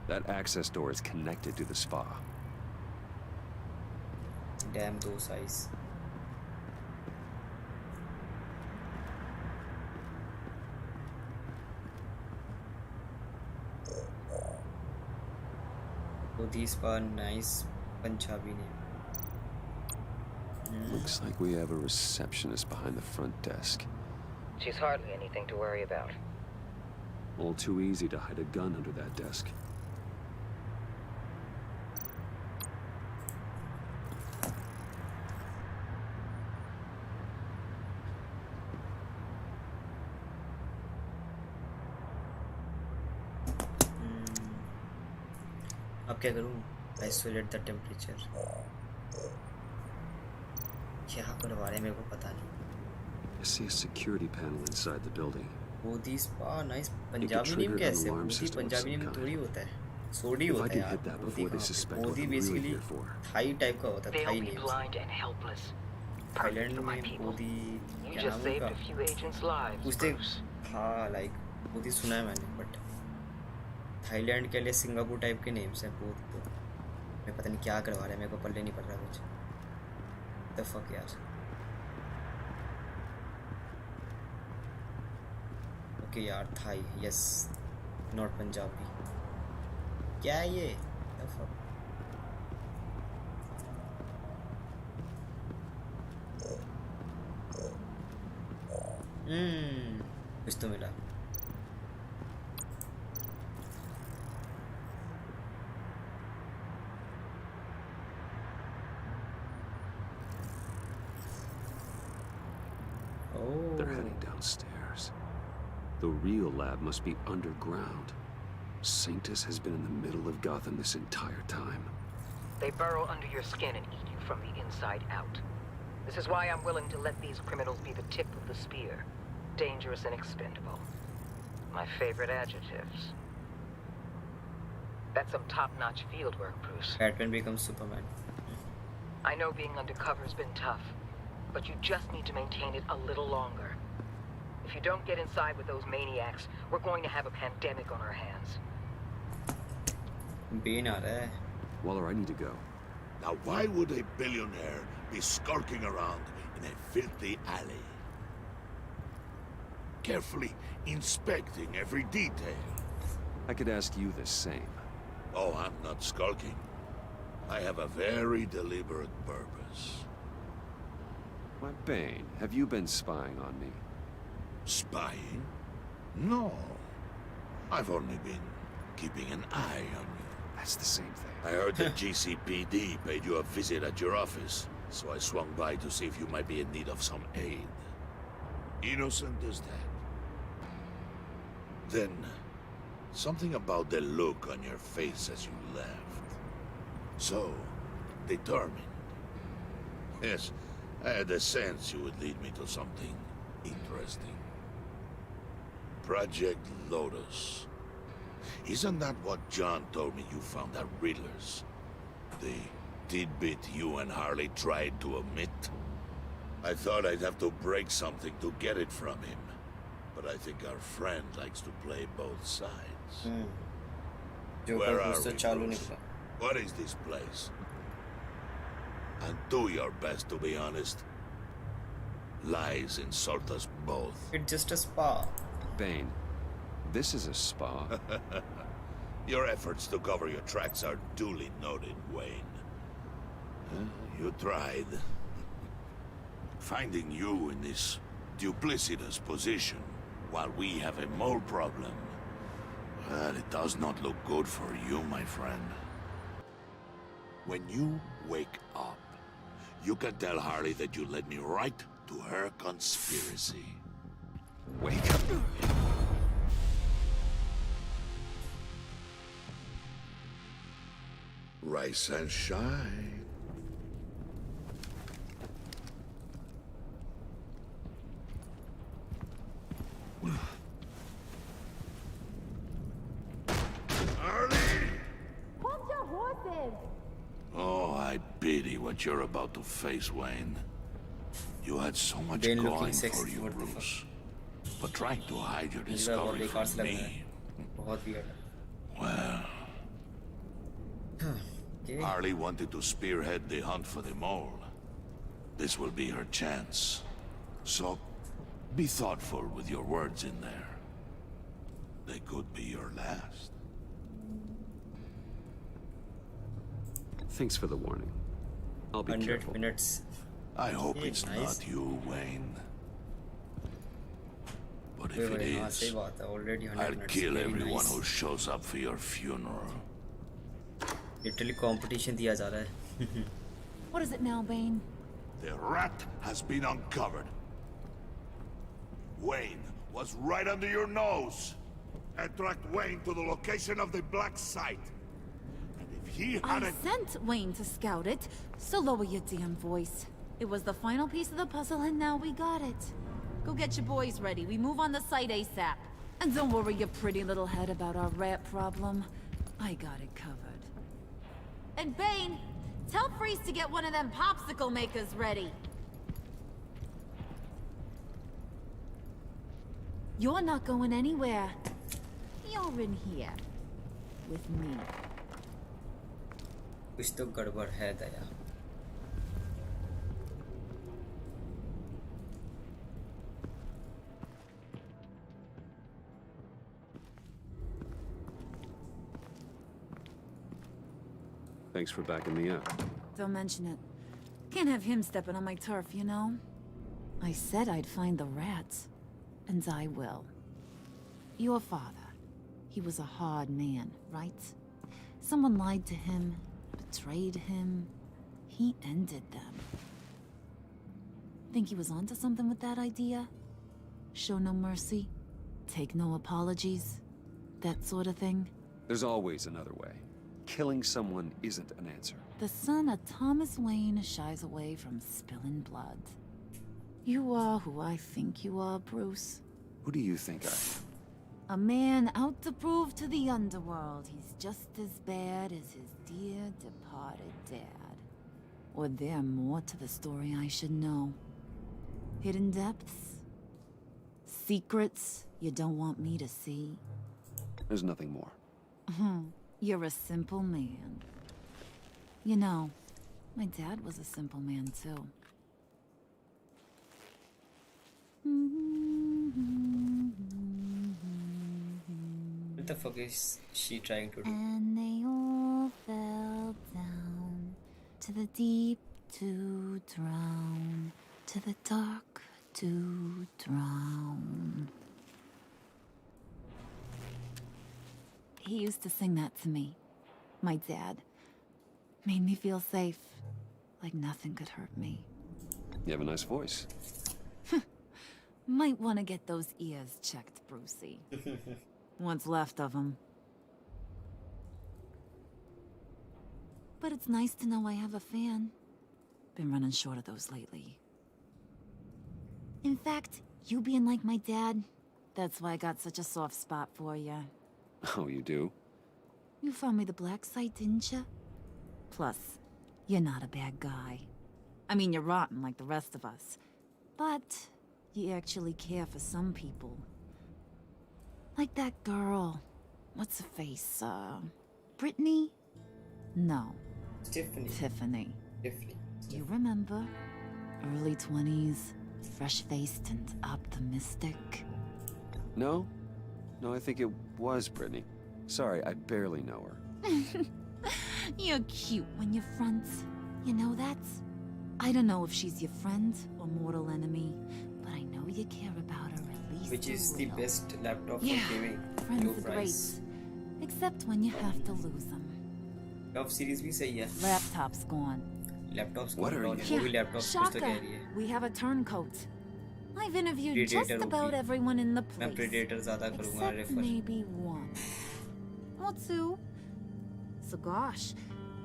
That access door is connected to the spa. Damn those eyes. So these are nice Punjabi name. Looks like we have a receptionist behind the front desk. She's hardly anything to worry about. All too easy to hide a gun under that desk. अब क्या करूँ? Isolate the temperature. क्या करवा रहे हैं मेरे को पता नहीं. I see a security panel inside the building. Bodhi spa, nice. Punjabi name कैसे? Bodhi पंजाबी नेम थोड़ी होता है. सोडी If I होता can है hit that before they suspect what Bodhi I'm really basically here for. Thai type का होता है. They'll Thai be name. blind and helpless. Thailand For my में people. Bodhi You क्या just नाम saved उनका? a few agents' lives, उसने Bruce. हाँ like Bodhi सुना है मैंने but थाईलैंड के लिए सिंगापुर टाइप के नेम्स हैं Bodhi तो मैं पता नहीं क्या करवा रहे हैं मेरे को पल्ले नहीं पड़ रहा कुछ. The fuck यार. ओके यार थाई यस नॉट पंजाबी. क्या है ये? The fuck? कुछ तो मिला. They're heading downstairs. The real lab must be underground. Sanctus has been in the middle of Gotham this entire time. They burrow under your skin and eat you from the inside out. This is why I'm willing to let these criminals be the tip of the spear. Dangerous and expendable. My favorite adjectives. That's some top-notch field work, Bruce. Batman becomes Superman. I know being undercover's been tough, but you just need to maintain it a little longer. If you don't get inside with those maniacs, we're going to have a pandemic on our hands. Bane aa raha hai. Waller, I need to go. Now why would a billionaire be skulking around in a filthy alley? Carefully inspecting every detail. I could ask you the same. Oh, I'm not skulking. I have a very deliberate purpose. Why, Bane, have you been spying on me? Spying? No. I've only been keeping an eye on you. That's the same thing. I heard that GCPD paid you a visit at your office, so I swung by to see if you might be in need of some aid. Innocent as that. Then, something about the look on your face as you left. So, determined. Yes, I had a sense you would lead me to something interesting. Project Lotus. Isn't that what John told me you found at Riddler's? The tidbit you and Harley tried to omit? I thought I'd have to break something to get it from him. But I think our friend likes to play both sides. Where are we, Bruce? What is this place? And do your best to be honest. Lies insult us both. It's just a spa. Bane, this is a spa. Your efforts to cover your tracks are duly noted, Wayne. You tried. Finding you in this duplicitous position while we have a mole problem. Well, it does not look good for you, my friend. When you wake up, you can tell Harley that you led me right to her conspiracy. Wake up. Rise and shine. Harley! Hold your horses! Oh, I pity what you're about to face, Wayne. You had so much Bane looking going sexy, for you, what the Bruce. But trying to hide your मुझे बहुत discovery बेकार से from लग रहा है. me, बहुत weird है. well... Okay. Harley wanted to spearhead the hunt for the mole. This will be her chance. So, be thoughtful with your words in there. They could be your last. Thanks for the warning. I'll be 100 careful. minutes. I hope Hey, it's nice. not you, Wayne. But Wait, if it हाँ, is, सही बात है. Already 100 I'll minutes. kill Very everyone nice. who shows up for your funeral. Literally competition दिया जा रहा है. What is it now, Bane? The rat has been uncovered. Wayne was right under your nose. And tracked Wayne to the location of the black site. And if he I hadn't... sent Wayne to scout it, so lower your damn voice. It was the final piece of the puzzle, and now we got it. Go get your boys ready. We move on the site ASAP. And don't worry your pretty little head about our rat problem. I got it covered. And Bane, tell Freeze to get one of them popsicle makers ready. You're not going anywhere. You're in here. With me. कुछ तो गड़बड़ है दया. Thanks for backing me up. Don't mention it. Can't have him stepping on my turf, you know? I said I'd find the rats. And I will. Your father. He was a hard man, right? Someone lied to him, betrayed him. He ended them. Think he was onto something with that idea? Show no mercy? Take no apologies? That sort of thing? There's always another way. Killing someone isn't an answer. The son of Thomas Wayne shies away from spilling blood. You are who I think you are, Bruce. Who do you think I am? A man out to prove to the underworld he's just as bad as his dear departed dad. Or there more to the story I should know. Hidden depths? Secrets you don't want me to see? There's nothing more. You're a simple man. You know, my dad was a simple man too. What the fuck is she trying to do? And they all fell down to the deep to drown, to the dark to drown. He used to sing that to me. My dad. Made me feel safe. Like nothing could hurt me. You have a nice voice. Might want to get those ears checked, Brucey. What's left of them. But it's nice to know I have a fan. Been running short of those lately. In fact, you being like my dad, that's why I got such a soft spot for you. Oh, you do? You found me the black site, didn't you? Plus, you're not a bad guy. I mean, you're rotten like the rest of us. But you actually care for some people. Like that girl. What's her face? Brittany? No. Tiffany. Tiffany. Tiffany. You remember? Early 20s, fresh-faced and optimistic. No? No, I think it was Brittany. Sorry, I barely know her. You're cute when you front. You know that? I don't know if she's your friend or mortal enemy, but I know you care about her at least Which is the best laptop for gaming. Friends Low are price. great. Except when you have to lose them. Top series भी सही है. Laptop's gone. Laptops What are gone. you? Movie laptops कुछ तो कह रही है. We have a turncoat. I've interviewed Predator just about होगी. everyone in the मैं place. Predator ज़्यादा करूँगा Except refer. maybe one. Or two. So gosh,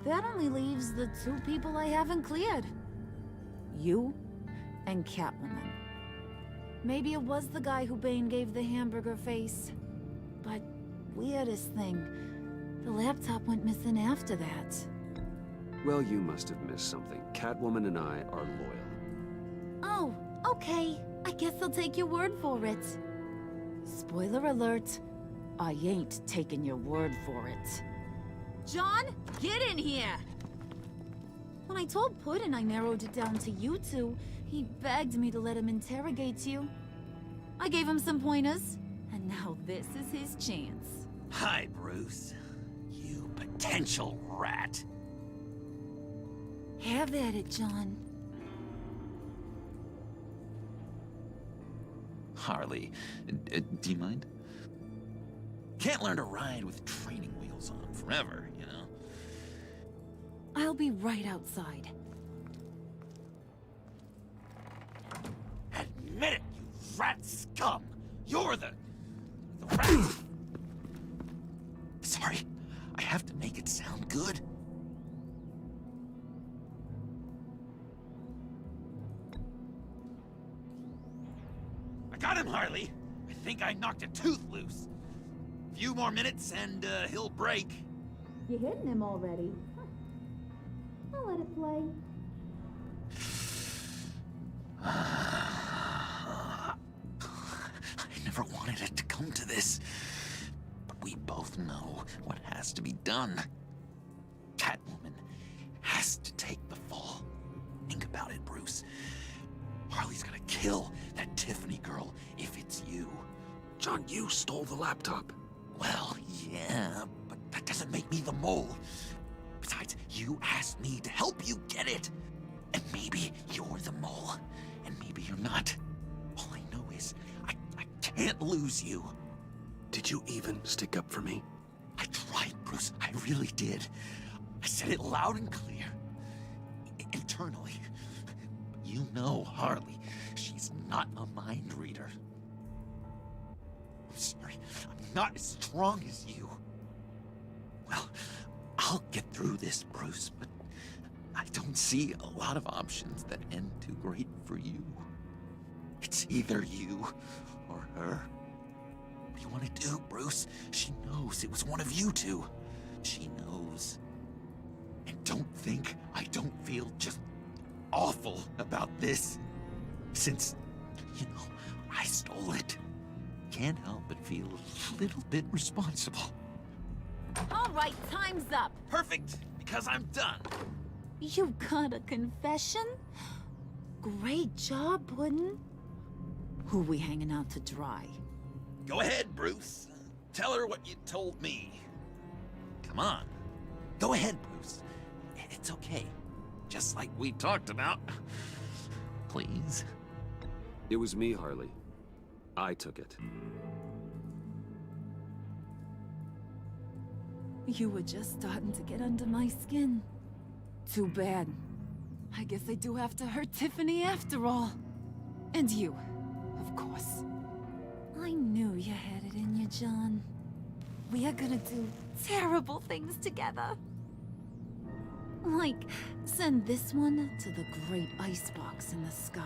that only leaves the two people I haven't cleared. You and Catwoman. Maybe it was the guy who Bane gave the hamburger face. But weirdest thing, the laptop went missing after that. Well, you must have missed something. Catwoman and I are loyal. Oh, okay. I guess I'll take your word for it. Spoiler alert, I ain't taking your word for it. John, get in here! When I told Puddin' I narrowed it down to you two, he begged me to let him interrogate you. I gave him some pointers, and now this is his chance. Hi, Bruce. You potential rat. Have at it, John. Harley, do you mind? Can't learn to ride with training wheels on forever, you know? I'll be right outside. Admit it, you rat scum! You're the rat! Sorry, I have to make it sound good. Got him, Harley. I think I knocked a tooth loose. Few more minutes and he'll break. You hitting him already? Huh. I'll let it play. I never wanted it to come to this. But we both know what has to be done. Catwoman has to take the fall. Think about it, Bruce. Harley's gonna kill that Tiffany girl if it's you. John, you stole the laptop. Well, yeah, but that doesn't make me the mole. Besides, you asked me to help you get it. And maybe you're the mole, and maybe you're not. All I know is I can't lose you. Did you even stick up for me? I tried, Bruce. I really did. I said it loud and clear. Internally. But you know Harley. She's not a mind reader. I'm sorry. I'm not as strong as you. Well, I'll get through this, Bruce, but I don't see a lot of options that end too great for you. It's either you or her. What do you want to do, Bruce? She knows it was one of you two. She knows. And don't think I don't feel just awful about this. Since, you know, I stole it. Can't help but feel a little bit responsible. All right, time's up. Perfect, because I'm done. You got a confession? Great job, Puddin'. Who we hanging out to dry? Go ahead, Bruce. Tell her what you told me. Come on. Go ahead, Bruce. It's okay. Just like we talked about. Please. It was me, Harley. I took it. You were just starting to get under my skin. Too bad. I guess I do have to hurt Tiffany after all. And you, of course. I knew you had it in you, John. We are gonna do terrible things together. Like, send this one to the great icebox in the sky.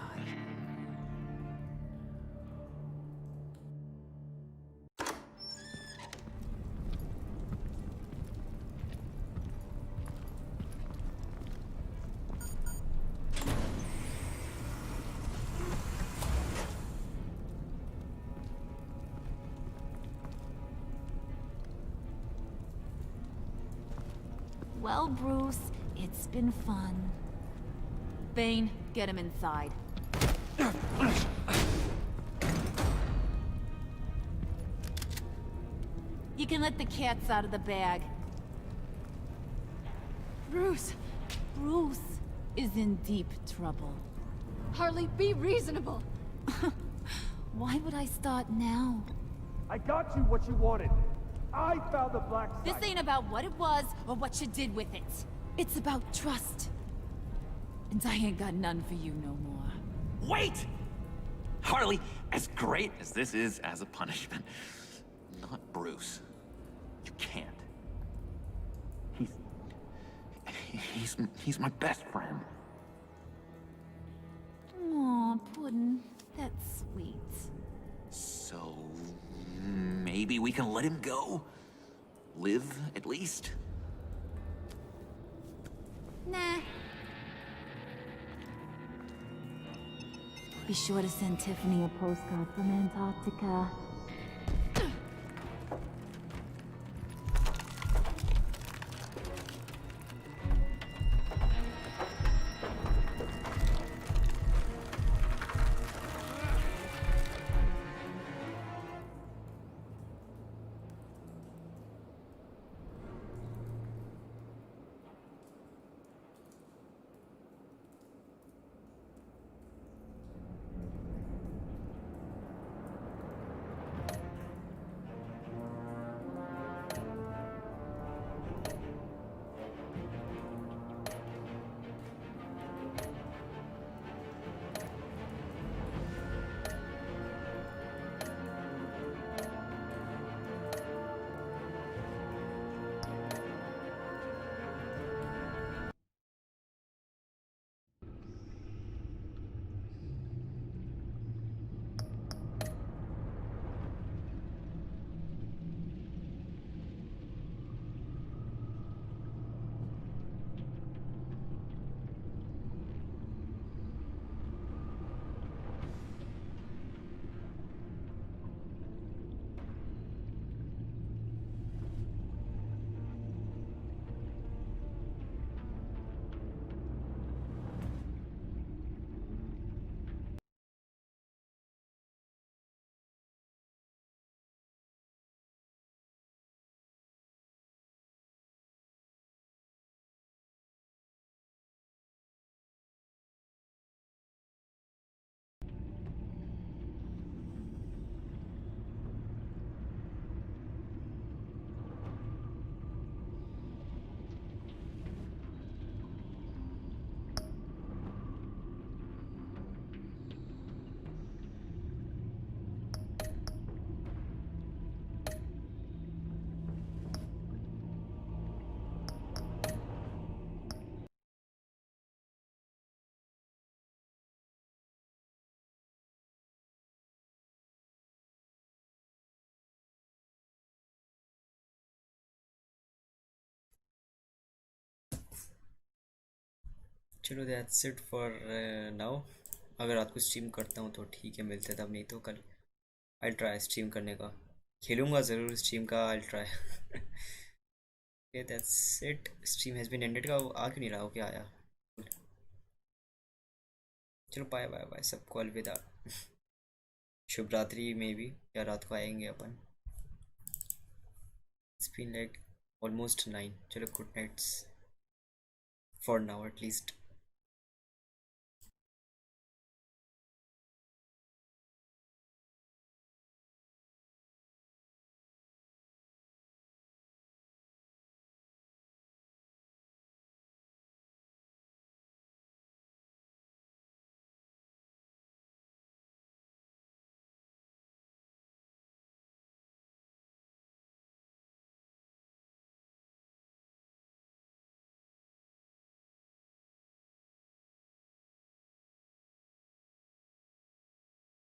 Well, Bruce, it's been fun. Bane, get him inside. You can let the cats out of the bag. Bruce! Bruce is in deep trouble. Harley, be reasonable! Why would I start now? I got you what you wanted. I found the black site. This ain't about what it was or what you did with it. It's about trust. And I ain't got none for you no more. Wait! Harley, as great as this is as a punishment, not Bruce. You can't. He's my best friend. Aw, Puddin', that's sweet. So, maybe we can let him go? Live, at least? Nah. Be sure to send Tiffany a postcard from Antarctica. चलो that's it for now. अगर रात को stream करता हूँ तो ठीक है, मिलते तब, नहीं तो कल आई ट्राई स्ट्रीम करने का, खेलूँगा ज़रूर स्ट्रीम का, I try. Okay that's it, stream has been ended का आ क्यों नहीं रहा हो, क्या आया? चलो बाय बाय बाय, सबको अलविदा, शुभ रात्रि में भी, या रात को आएंगे अपन। इट्स बीन लाइक ऑलमोस्ट 9, चलो good nights for now at least.